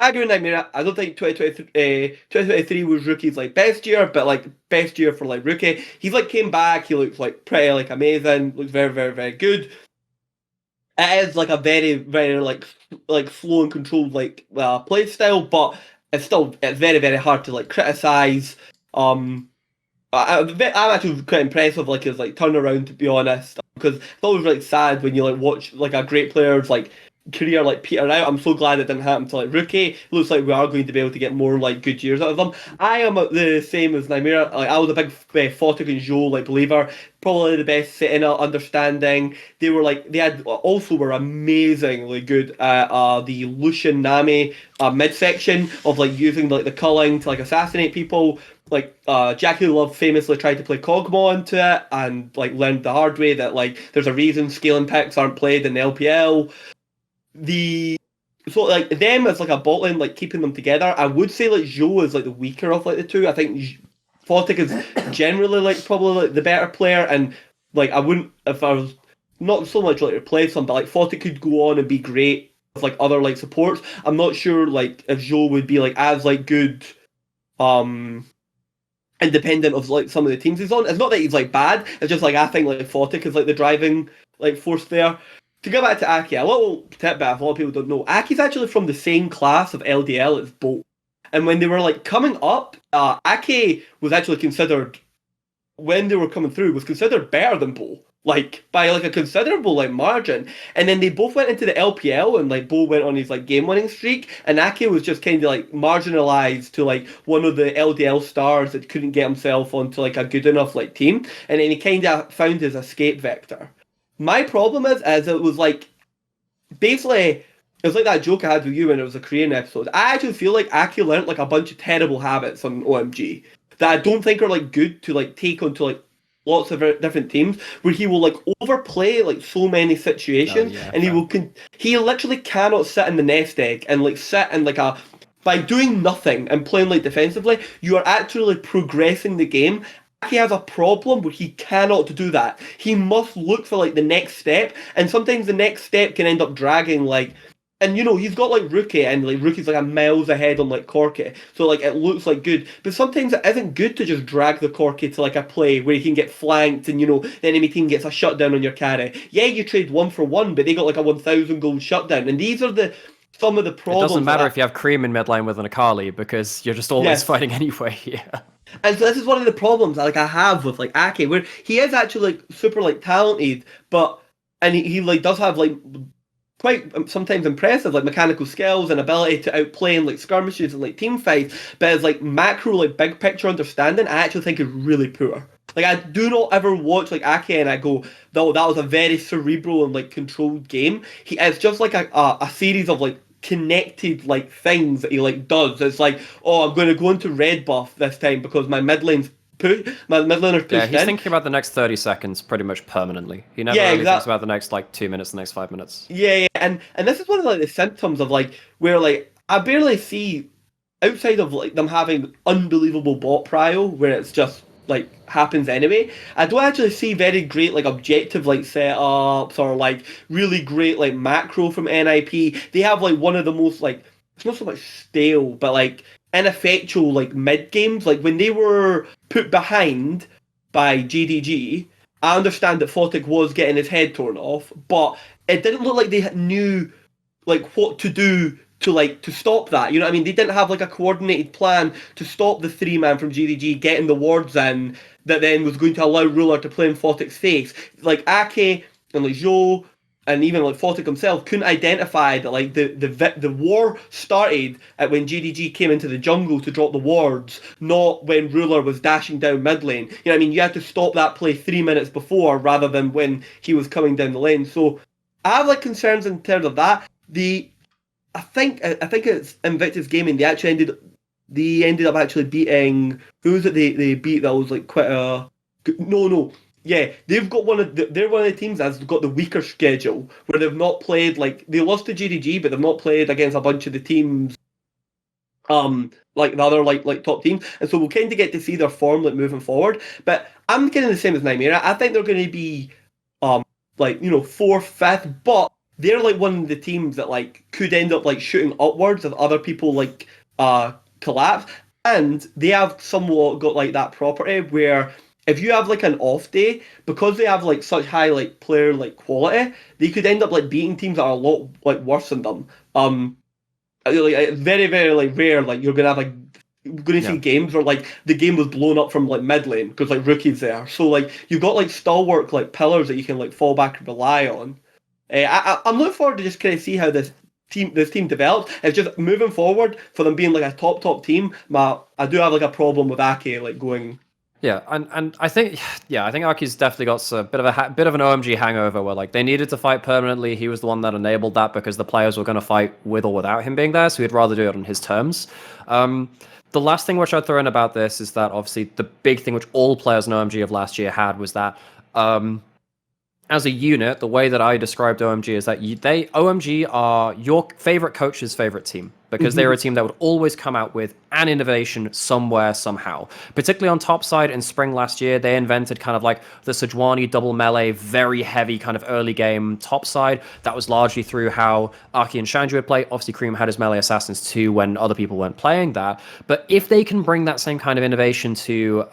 S3: I agree with Nymaera. I don't think 2023 was Rookie's like best year, but like best year for like Rookie. He's like came back. He looks like pretty like amazing. Looks very very very good. It is like a very very like slow and controlled like play style, but it's very very hard to like criticize. I'm actually quite impressed with like his like turnaround, to be honest, because it's always like sad when you like watch like a great player's like career like peter out. I'm so glad it didn't happen to like Rookie. It looks like we are going to be able to get more like good years out of them. I am the same as Nymaera. Like I was a big Photic and Joe like believer. Probably the best setting up, understanding. They were amazingly good at the Lucian Nami midsection of like using like the culling to like assassinate people. Like Jackie Love famously tried to play Kog'Maw into it and like learned the hard way that like there's a reason scaling picks aren't played in the LPL. So like them as like a bot lane, like keeping them together, I would say like Joe is like the weaker of like the two. I think Photic is generally like probably like the better player, and like I wouldn't, if I was not so much like replace him, but like Photic could go on and be great with like other like supports. I'm not sure like if Joe would be like as like good independent of like some of the teams he's on. It's not that he's like bad, it's just like I think like Photic is like the driving like force there. To go back to Aki, a little tidbit a lot of people don't know, Aki's actually from the same class of LDL as Bolt. And when they were like coming up, Aki was actually considered, when they were coming through, was considered better than Bolt. Like by like a considerable like margin. And then they both went into the LPL and like Bolt went on his like game winning streak, and Aki was just kind of like marginalized to like one of the LDL stars that couldn't get himself onto like a good enough like team, and then he kind of found his escape vector. My problem is it was like, basically, it was like that joke I had with you when it was a Korean episode. I actually feel like Aki learnt like a bunch of terrible habits on OMG that I don't think are like good to like take onto like lots of different teams, where he will like overplay like so many situations, and he literally cannot sit in the nest egg and like sit in like a, by doing nothing and playing like defensively, you are actually progressing the game. He has a problem where he cannot do that. He must look for like the next step, and sometimes the next step can end up dragging like, and you know he's got like Rookie, and like Rookie's like a miles ahead on like Corki, so like it looks like good, but sometimes it isn't good to just drag the Corki to like a play where you can get flanked and you know the enemy team gets a shutdown on your carry. Yeah, you trade 1 for 1, but they got like a 1,000 gold shutdown, and these are some of the problems.
S2: It doesn't matter if you have Cream in mid lane with an Akali, because you're just always fighting anyway. Yeah.
S3: And so this is one of the problems like I have with like Aki, where he is actually like super like talented, but and he like does have like quite sometimes impressive like mechanical skills and ability to outplay in like skirmishes and like team fights, but his like macro like big picture understanding I actually think is really poor. Like I do not ever watch like Aki and I go, no, that was a very cerebral and like controlled game. It's just like a series of like connected like things that he like does. It's like, oh, I'm going to go into red buff this time because my mid laner's pushed
S2: Yeah, he's
S3: in.
S2: thinking about the next 30 seconds pretty much permanently. He never really thinks about the next like 2 minutes, the next 5 minutes.
S3: Yeah, and this is one of like the symptoms of like where like I barely see, outside of like them having unbelievable bot prio where it's just like happens anyway, I don't actually see very great like objective like setups or like really great like macro from NIP. They have like one of the most like, it's not so much stale but like ineffectual like mid games. Like when they were put behind by GDG, I understand that Photic was getting his head torn off, but it didn't look like they knew like what to do to stop that. You know what I mean? They didn't have like a coordinated plan to stop the 3-man from GDG getting the wards in that then was going to allow Ruler to play in Photic's face. Like Aki and like Joe and even like Photic himself couldn't identify that like the war started at when GDG came into the jungle to drop the wards, not when Ruler was dashing down mid lane. You know what I mean? You had to stop that play 3 minutes before rather than when he was coming down the lane. So I have like concerns in terms of that. I think it's Invictus Gaming. They ended up actually beating, who was it they beat that was like quite a yeah, they're one of the teams that's got the weaker schedule, where they've not played, like, they lost to GDG, but they've not played against a bunch of the teams, like the other like top teams, and so we'll kind of get to see their form like moving forward. But I'm kind of the same as Nymaera. I think they're going to be like, you know, fourth, fifth, but they're like one of the teams that like could end up like shooting upwards if other people like collapse, and they have somewhat got like that property where if you have like an off day, because they have like such high like player like quality, they could end up like beating teams that are a lot like worse than them. Like, it's very, very like rare. Like you're gonna have like see games where like the game was blown up from like mid lane because like rookies there. So like you've got like stalwart like pillars that you can like fall back and rely on. I'm looking forward to just kind of see how this team develops. It's just moving forward for them being like a top team. I do have like a problem with Ake like going.
S2: Yeah, and I think Aki's definitely got a bit of an OMG hangover where like they needed to fight permanently. He was the one that enabled that because the players were going to fight with or without him being there, so he'd rather do it on his terms. The last thing which I'd throw in about this is that obviously the big thing which all players in OMG of last year had was that as a unit, the way that I described OMG is that OMG are your favorite coach's favorite team, because they're a team that would always come out with an innovation somewhere, somehow. Particularly on top side in spring last year, they invented kind of like the Sejuani double melee, very heavy kind of early game top side. That was largely through how Aki and Shanju would play. Obviously, Cream had his melee assassins too when other people weren't playing that. But if they can bring that same kind of innovation to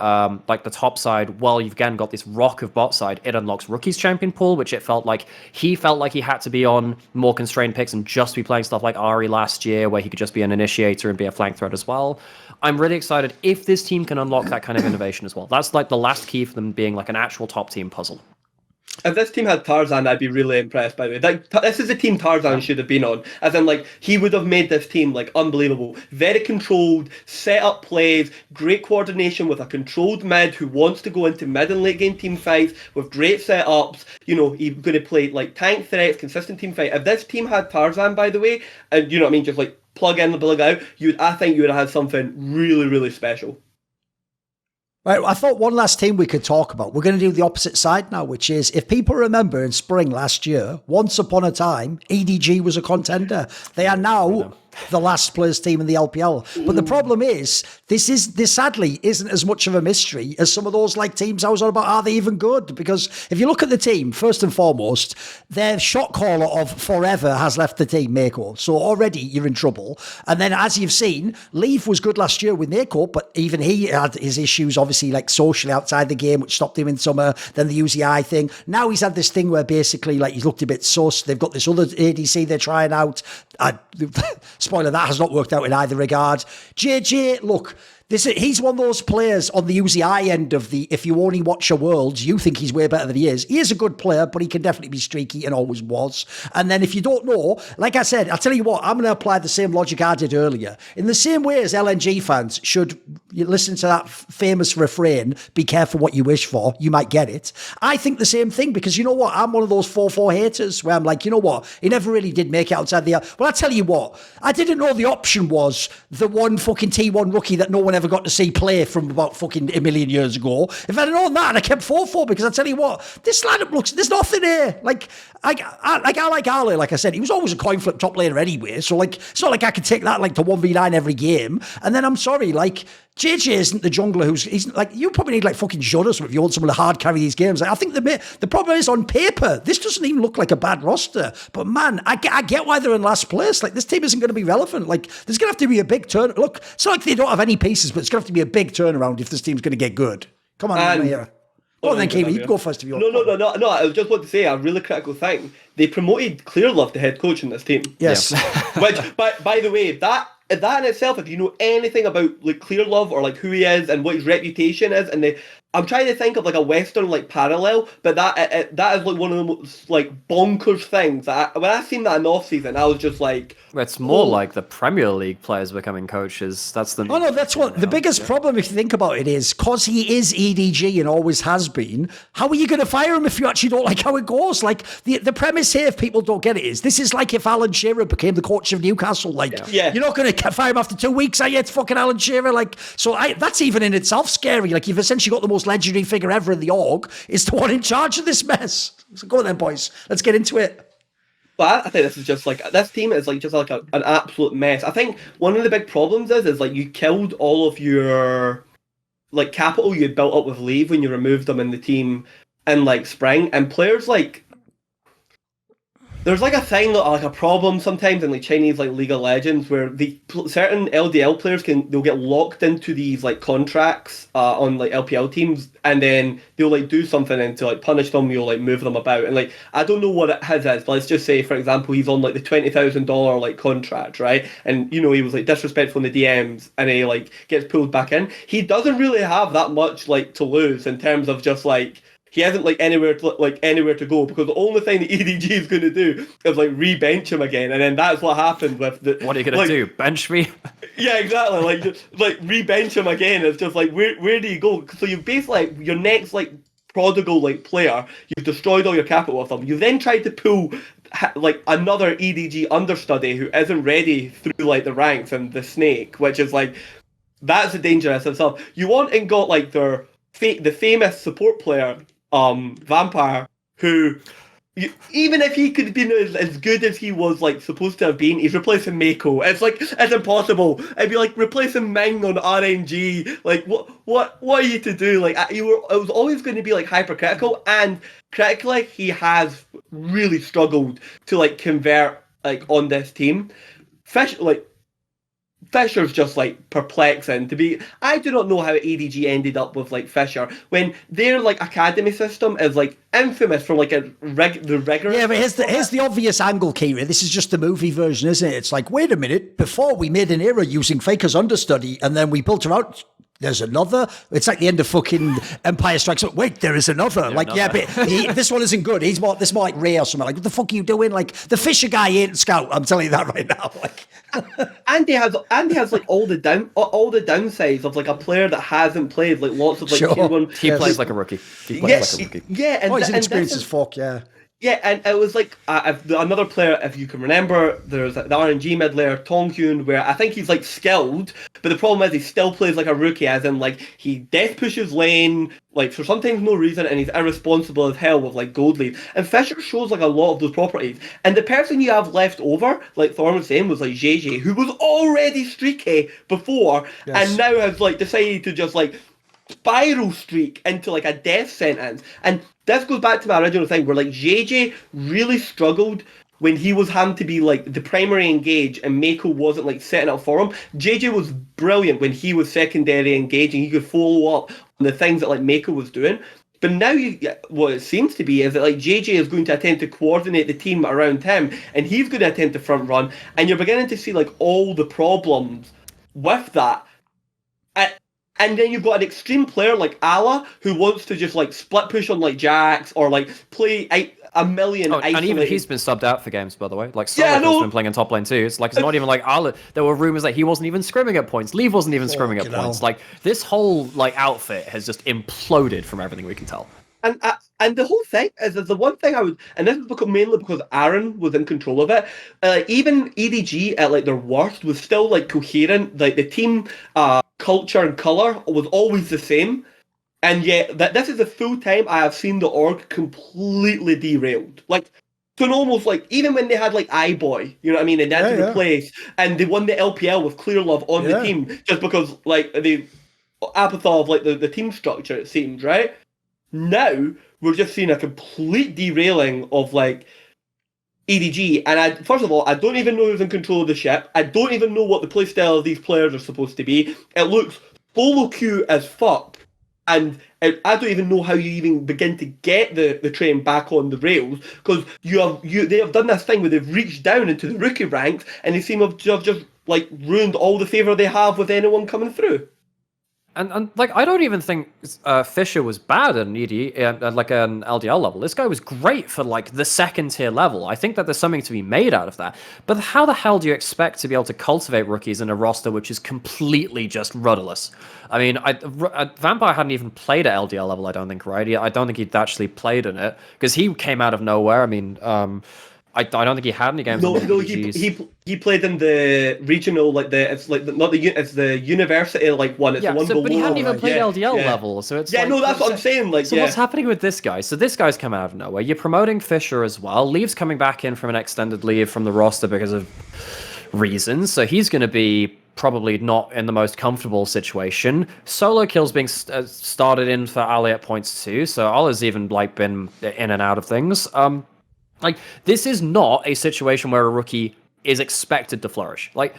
S2: like the top side, well, you've again got this rock of bot side, it unlocks Rookie's champion pool, which it felt like he had to be on more constrained picks and just be playing stuff like Ari last year, where he could just be an initiator and be a flank threat as well. I'm really excited if this team can unlock that kind of innovation as well. That's like the last key for them being like an actual top team puzzle.
S3: If this team had Tarzan, I'd be really impressed, by the way. This is the team Tarzan should have been on. As in, like, he would have made this team, like, unbelievable. Very controlled, set up plays, great coordination with a controlled mid who wants to go into mid and late game team fights with great setups. You know, he's going to play, like, tank threats, consistent team fight. If this team had Tarzan, by the way, and, you know what I mean, just, like, plug in, plug out, I think you would have had something really, really special.
S1: Right, I thought one last team we could talk about. We're going to do the opposite side now, which is, if people remember in spring last year, once upon a time, EDG was a contender. They are now the last place team in the LPL. But the problem is, this sadly isn't as much of a mystery as some of those like teams I was on about. Are they even good? Because if you look at the team, first and foremost, their shot caller of forever has left the team, Mako. So already you're in trouble. And then, as you've seen, Leaf was good last year with Mako, but even he had his issues, obviously, like socially outside the game, which stopped him in summer. Then the UZI thing. Now he's had this thing where basically, like, he's looked a bit sus. They've got this other ADC they're trying out. Spoiler, that has not worked out in either regard. JJ, look, he's one of those players on the UZI end of the, if you only watch a Worlds, you think he's way better than he is. He is a good player, but he can definitely be streaky and always was. And then if you don't know, like I said, I'll tell you what, I'm going to apply the same logic I did earlier. In the same way as LNG fans should listen to that famous refrain, be careful what you wish for, you might get it. I think the same thing, because you know what? I'm one of those 4-4 haters where I'm like, you know what? He never really did make it outside the... Well, I'll tell you what, I didn't know the option was the one fucking T1 rookie that no one ever got to see play from about fucking a million years ago. If I'd known that, I kept 4-4, because I tell you what, this lineup looks, there's nothing here. Like I like Ali, like I said, he was always a coin flip top laner anyway, so like it's not like I could take that like to 1v9 every game. And then I'm sorry, like JJ isn't the jungler he's like, you probably need like fucking Jonas if you want someone to hard carry these games. Like, I think the problem is, on paper, this doesn't even look like a bad roster. But man, I get why they're in last place. Like, this team isn't going to be relevant. Like, there's going to have to be a big turn. Look, it's not like they don't have any pieces, but it's going to have to be a big turnaround if this team's going to get good. Come on, Nymaera. Oh, then Keire, you can go first if you want.
S3: No. I just want to say a really critical thing. They promoted Clearlove to head coach in this team.
S1: Yes.
S3: Which, by the way, that that in itself, if you know anything about like Clear Love or like who he is and what his reputation is, and I'm trying to think of like a Western like parallel, but that is like one of the most like bonkers things. When I seen that in the off season, I was just like,
S2: it's more like the Premier League players becoming coaches. That's the.
S1: Oh no, that's what the biggest problem, if you think about it, is because he is EDG and always has been. How are you going to fire him if you actually don't like how it goes? Like the premise here, if people don't get it, is this is like if Alan Shearer became the coach of Newcastle. Like, you're not going to fire him after 2 weeks, are you? It's fucking Alan Shearer. Like, so that's even in itself scary. Like, you've essentially got the most legendary figure ever in the org is the one in charge of this mess. So go on then, boys. Let's get into it.
S3: But I think this is just like, this team is like just like an absolute mess. I think one of the big problems is like you killed all of your like capital you had built up with leave when you removed them in the team in like spring, and players like, there's like a thing that like a problem sometimes in like Chinese like League of Legends where certain LDL players they'll get locked into these like contracts on like LPL teams, and then they'll like do something, and to like punish them you'll like move them about, and like I don't know what his is, but let's just say for example he's on like the $20,000 like contract, right? And you know he was like disrespectful in the DMs and he like gets pulled back in. He doesn't really have that much like to lose in terms of just like, he hasn't like anywhere to go, because the only thing the EDG is going to do is like re-bench him again, and then that's what happened with the.
S2: What are you going to do? Bench me?
S3: Yeah, exactly. Like just, like re-bench him again. It's just like where do you go? So you basically like your next like prodigal like player, you've destroyed all your capital with them. You then tried to pull like another EDG understudy who isn't ready through like the ranks and the snake, which is like, that's a dangerous itself. You went and got like the famous support player. Vampire, who even if he could have been as good as he was like supposed to have been, he's replacing Mako. It's like, it's impossible. It'd be like replacing Ming on RNG. Like what are you to do? Like it was always going to be like hypercritical, and critically he has really struggled to like convert like on this team. Fisher's just like perplexing to be. I do not know how ADG ended up with like Fisher when their like academy system is like infamous for like the rigorous.
S1: Yeah, but here's the obvious angle, Keire. This is just the movie version, isn't it? It's like, wait a minute, before we made an era using Fake as understudy, and then we built her out. There's another. It's like the end of fucking Empire Strikes Back. Wait, there is another. Like, yeah, but this one isn't good. This is more like Ray or something. Like, what the fuck are you doing? Like, the Fisher guy ain't Scout. I'm telling you that right now. Like,
S3: and he has like all the downsides of like a player that hasn't played like lots of like
S1: Sure.
S3: tier one.
S2: He plays like a rookie. He plays like a rookie.
S3: Yeah, and
S1: he's
S3: and
S1: inexperienced
S3: this
S1: as fuck. Yeah.
S3: Yeah, and it was like another player, if you can remember, there's the RNG mid layer, Tonghyun, where I think he's like skilled, but the problem is he still plays like a rookie, as in like he death pushes lane, like for sometimes no reason, and he's irresponsible as hell with like gold lead. And Fisher shows like a lot of those properties. And the person you have left over, like Thorin was saying, was like JJ, who was already streaky before, and now has like decided to just like spiral streak into like a death sentence. And this goes back to my original thing where like JJ really struggled when he was having to be like the primary engage and Mako wasn't like setting up for him. JJ was brilliant when he was secondary engaging. He could follow up on the things that like Mako was doing. But now what it seems to be is that like JJ is going to attempt to coordinate the team around him, and he's going to attempt to front run, and you're beginning to see like all the problems with that. And then you've got an extreme player like Ala who wants to just like split push on like Jax or like play a million.
S2: And even he's been subbed out for games, by the way. Like Solo's been playing in top lane too. It's like it's not even like Ala. There were rumors that he wasn't even scrimming at points. Leave wasn't even scrimming at points. Like this whole like outfit has just imploded from everything we can tell.
S3: And the whole thing is the one thing I would, and this is mainly because Aaron was in control of it. Even EDG at like their worst was still like coherent. Like the team culture and color was always the same. And yet this is the full time I have seen the org completely derailed. Like to an almost like, even when they had like iBoy, you know what I mean, and they had to replace, and they won the LPL with Clear Love on the team just because like the apathy of like the team structure, it seems, right? Now we're just seeing a complete derailing of like EDG, and first of all, I don't even know who's in control of the ship. I don't even know what the playstyle of these players are supposed to be. It looks solo queue as fuck, and I don't even know how you even begin to get the train back on the rails, because they have done this thing where they've reached down into the rookie ranks, and they seem to have just like ruined all the favour they have with anyone coming through.
S2: And like, I don't even think Fisher was bad at an ED at like an LDL level. This guy was great for like the second tier level. I think that there's something to be made out of that. But how the hell do you expect to be able to cultivate rookies in a roster which is completely just rudderless? I mean, Vampire hadn't even played at LDL level, I don't think, right? I don't think he'd actually played in it because he came out of nowhere. I mean, I don't think he had any games.
S3: No, he played in the regional, like it's the university like one. It's the one below.
S2: But he hadn't even played LDL level, so it's
S3: no, that's what I'm saying. Like,
S2: so what's happening with this guy? So this guy's come out of nowhere. You're promoting Fisher as well. Leave's coming back in from an extended leave from the roster because of reasons. So he's going to be probably not in the most comfortable situation. Solo kills being started in for Ali at points too. So Ali's even like been in and out of things. Like, this is not a situation where a rookie is expected to flourish. Like,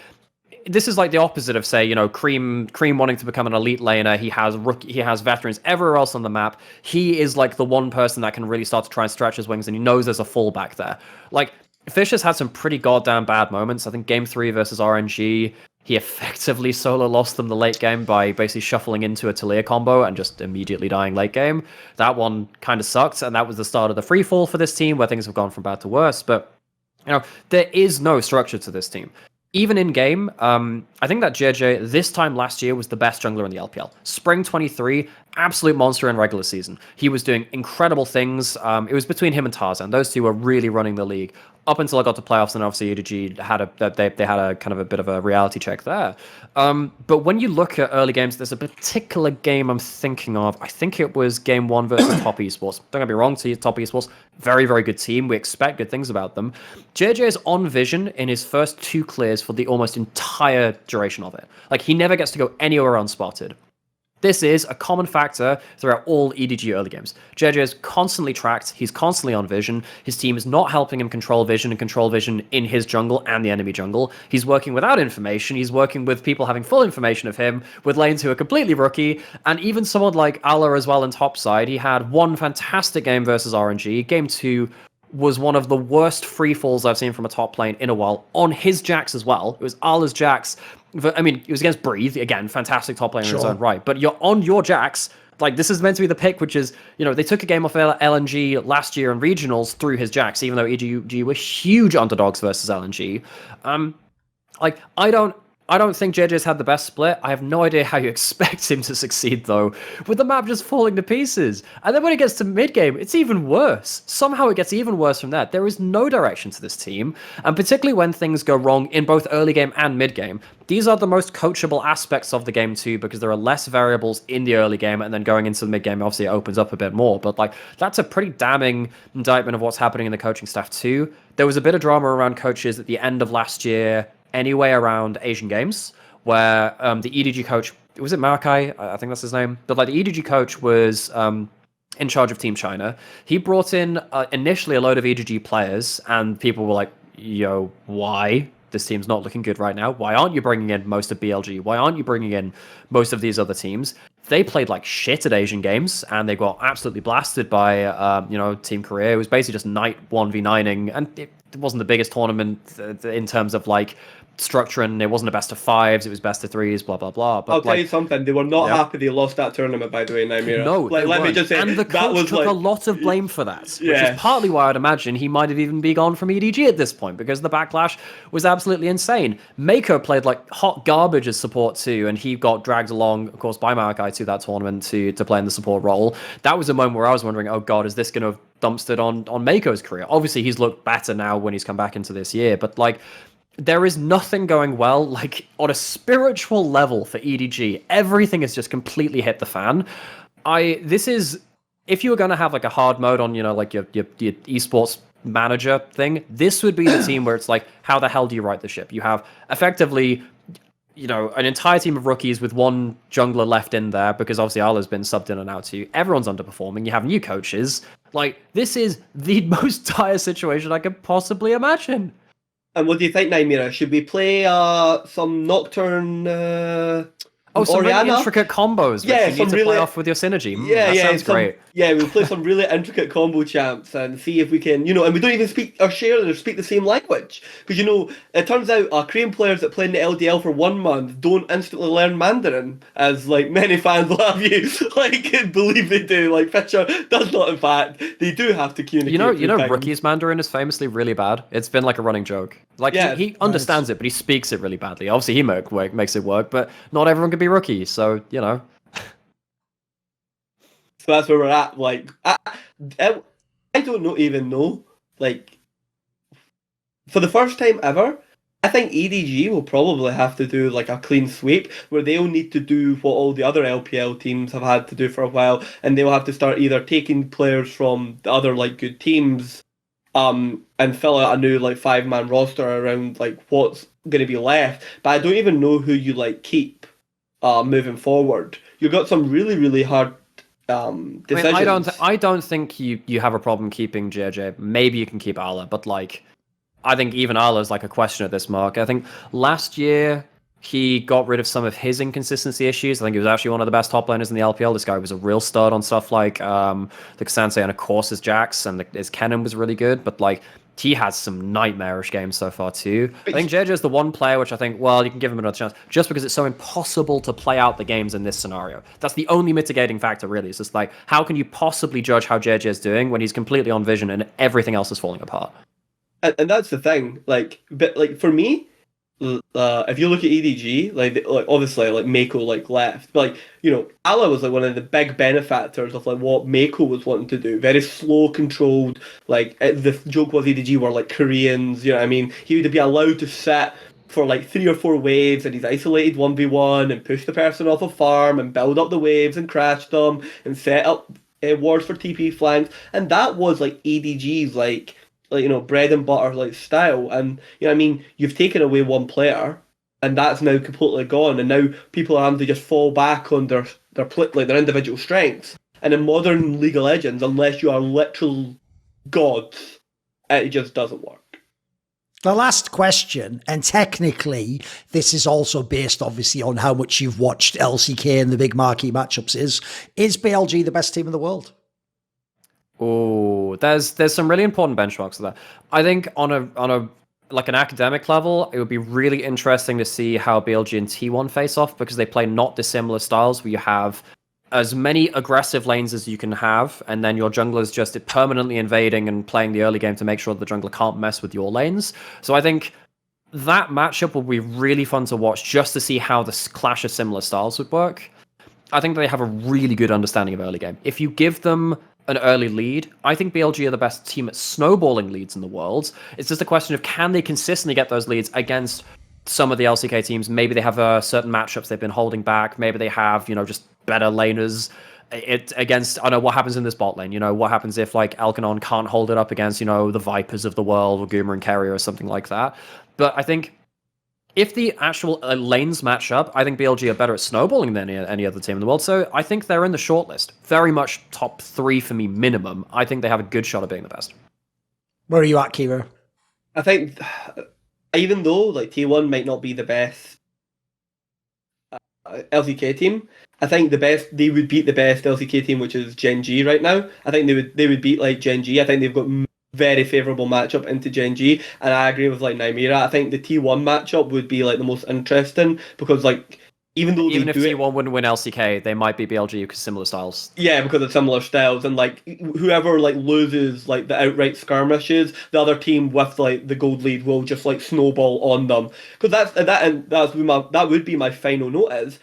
S2: this is like the opposite of, say, you know, Cream wanting to become an elite laner. He has veterans everywhere else on the map. He is like the one person that can really start to try and stretch his wings, and he knows there's a fallback there. Like, Fisher's had some pretty goddamn bad moments. I think Game 3 versus RNG, he effectively solo lost them the late game by basically shuffling into a Talia combo and just immediately dying late game. That one kind of sucked, and that was the start of the free fall for this team, where things have gone from bad to worse. But, you know, there is no structure to this team. Even in game, I think that JJ this time last year was the best jungler in the LPL. Spring 23, absolute monster in regular season. He was doing incredible things. It was between him and Tarzan. Those two were really running the league up until I got to playoffs, and obviously EDG had they had a kind of a bit of a reality check there. But when you look at early games, there's a particular game I'm thinking of. I think it was Game 1 versus Top Esports. Don't get me wrong, Top Esports, very, very good team. We expect good things about them. JJ is on vision in his first 2 clears for the almost entire duration of it. Like, he never gets to go anywhere unspotted. This is a common factor throughout all EDG early games. JJ is constantly tracked, he's constantly on vision, his team is not helping him control vision in his jungle and the enemy jungle. He's working without information, he's working with people having full information of him, with lanes who are completely rookie, and even someone like Allah as well in topside. He had one fantastic game versus RNG. Game 2 was one of the worst free falls I've seen from a top lane in a while, on his Jax as well. It was Allah's Jax. I mean, it was against Breathe, again, fantastic top lane in his own right, but you're on your Jax. Like, this is meant to be the pick, which is, you know, they took a game off LNG last year in regionals through his Jax, even though EDG were huge underdogs versus LNG. Like, I don't think JJ's had the best split. I have no idea how you expect him to succeed, though, with the map just falling to pieces. And then when it gets to mid-game, it's even worse. Somehow it gets even worse from that. There is no direction to this team, and particularly when things go wrong in both early game and mid-game. These are the most coachable aspects of the game, too, because there are less variables in the early game, and then going into the mid-game, obviously, it opens up a bit more. But, like, that's a pretty damning indictment of what's happening in the coaching staff, too. There was a bit of drama around coaches at the end of last year, anyway, around Asian Games, where the EDG coach, was it Markai? I think that's his name. But like, the EDG coach was in charge of Team China. He brought in initially a load of EDG players, and people were like, yo, why? This team's not looking good right now. Why aren't you bringing in most of BLG? Why aren't you bringing in most of these other teams? They played like shit at Asian Games, and they got absolutely blasted by, Team Keire. It was basically just night 1v9ing, and it wasn't the biggest tournament in terms of like structure, and it wasn't a best of 5s, it was best of 3s, blah blah blah. But
S3: I'll tell you something, they were not happy they lost that tournament, by the way, Nymaera.
S2: No,
S3: let me just say,
S2: and the coach took a lot of blame for that, which is partly why I'd imagine he might have even been gone from EDG at this point, because the backlash was absolutely insane. Mako played like hot garbage as support too, and he got dragged along, of course, by Malachi to that tournament to play in the support role. That was a moment where I was wondering, oh god, is this going to have dumpstered on Mako's career? Obviously he's looked better now when he's come back into this year, but like, there is nothing going well, like, on a spiritual level for EDG. Everything has just completely hit the fan. This is, if you were going to have like a hard mode on, like your esports manager thing, this would be the team where it's like, how the hell do you right the ship? You have effectively, an entire team of rookies with one jungler left in there, because obviously Ala's been subbed in and out too. Everyone's underperforming. You have new coaches. Like, this is the most dire situation I could possibly imagine.
S3: And what do you think, Nymaera? Should we play some Nocturne?
S2: Oh, some really
S3: Oriana.
S2: intricate combos, which
S3: Yeah,
S2: you
S3: some
S2: need to
S3: really-
S2: play off with your synergy.
S3: Yeah,
S2: That sounds
S3: some-
S2: great.
S3: Yeah, we'll play some really intricate combo champs and see if we can, and we don't even speak or share or speak the same language. Because, it turns out Korean players that play in the LDL for 1 month don't instantly learn Mandarin, as, many fans will have you, believe they do. Fisher does not, in fact. They do have to communicate.
S2: You know,
S3: through things.
S2: Rookie's Mandarin is famously really bad. It's been like a running joke.
S3: Yeah,
S2: he understands it, but he speaks it really badly. Obviously, he makes it work, but not everyone can be Rookie, so,
S3: So that's where we're at. I don't even know. For the first time ever, I think EDG will probably have to do a clean sweep where they'll need to do what all the other LPL teams have had to do for a while, and they'll have to start either taking players from the other good teams, and fill out a new 5-man roster around what's going to be left. But I don't even know who you keep moving forward. You've got some really, really hard decisions.
S2: I don't think you have a problem keeping JJ. Maybe you can keep Ala, but I think even Ala's a question at this mark. I think last year he got rid of some of his inconsistency issues. I think he was actually one of the best top laners in the LPL. This guy was a real stud on stuff like the Kansai and of course his Jax, and his Kennen was really good, but he has some nightmarish games so far too. I think JJ is the one player which I think, well, you can give him another chance just because it's so impossible to play out the games in this scenario. That's the only mitigating factor, really. It's just how can you possibly judge how JJ is doing when he's completely on vision and everything else is falling apart?
S3: And that's the thing. For me, if you look at EDG, obviously Mako left, but Ala was one of the big benefactors of what Mako was wanting to do. Very slow, controlled. The joke was EDG were Koreans. You know what I mean? He would be allowed to sit for 3 or 4 waves, and he's isolated 1v1 and push the person off a farm and build up the waves and crash them and set up wards for TP flanks, and that was EDG's bread and butter style. And you've taken away one player and that's now completely gone, and now people are having to just fall back on their individual strengths. And in modern League of Legends, unless you are literal gods, it just doesn't work.
S1: The last question, and technically this is also based obviously on how much you've watched LCK and the big marquee matchups, is BLG the best team in the world?
S2: Oh, there's some really important benchmarks of that. I think on a an academic level, it would be really interesting to see how BLG and T1 face off, because they play not dissimilar styles where you have as many aggressive lanes as you can have, and then your jungler's just permanently invading and playing the early game to make sure that the jungler can't mess with your lanes. So I think that matchup will be really fun to watch, just to see how this clash of similar styles would work. I think they have a really good understanding of early game. If you give them an early lead, I think BLG are the best team at snowballing leads in the world. It's just a question of, can they consistently get those leads against some of the LCK teams? Maybe they have certain matchups they've been holding back. Maybe they have, just better laners. Against, I don't know, what happens in this bot lane? What happens if Alkanon can't hold it up against, the Vipers of the world, or Goomer and Keire or something like that? But I think if the actual lanes match up, I think BLG are better at snowballing than any other team in the world. So I think they're in the shortlist. Very much top 3 for me, minimum. I think they have a good shot at being the best.
S1: Where are you at, Keire?
S3: I think, even though T1 might not be the best LCK team, I think they would beat the best LCK team, which is Gen G right now. I think they would beat Gen G. I think they've got very favourable matchup into Gen G, and I agree with Nymaera. I think the T1 matchup would be the most interesting, because even if
S2: T1 wouldn't win LCK, they might be BLG because similar styles.
S3: Yeah, because of similar styles, and whoever loses the outright skirmishes, the other team with the gold lead will just snowball on them. Because that would be my final note is,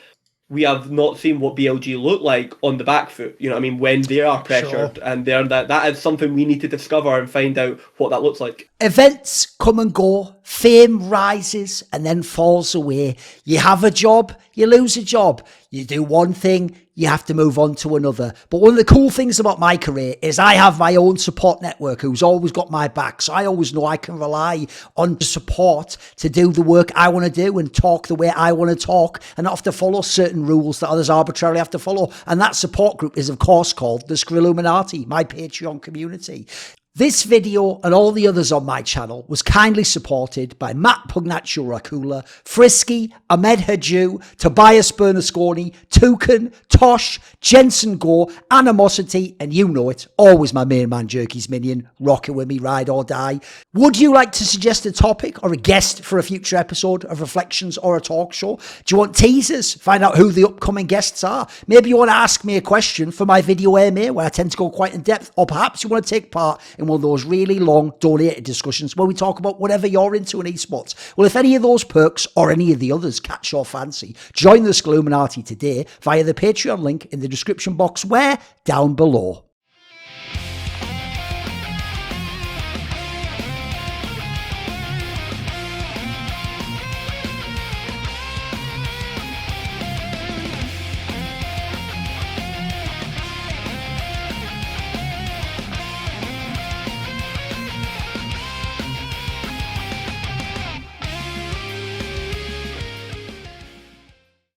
S3: we have not seen what BLG look like on the back foot. When they are pressured,
S1: Sure.
S3: and that is something we need to discover and find out what that looks like.
S1: Events come and go, fame rises and then falls away. You have a job, you lose a job. You do one thing, you have to move on to another. But one of the cool things about my career is I have my own support network who's always got my back. So I always know I can rely on support to do the work I want to do and talk the way I want to talk, and not have to follow certain rules that others arbitrarily have to follow. And that support group is, of course, called the Skrill Illuminati, my Patreon community. This video and all the others on my channel was kindly supported by Matt Pugnatio Rajcula, Frisky, Ahmed Hadjou, Tobias Bernasconi, Thooorin, Tosh, Jensen Goh, Animosity, and you know it, always my main man Jerky's minion, rocking with me, ride or die. Would you like to suggest a topic or a guest for a future episode of Reflections or a talk show? Do you want teasers? Find out who the upcoming guests are? Maybe you want to ask me a question for my video AMA where I tend to go quite in depth, or perhaps you want to take part in one of those really long donated discussions where we talk about whatever you're into in esports. Well, if any of those perks or any of the others catch your fancy, join the Skilluminati today via the Patreon link in the description box where? Down below.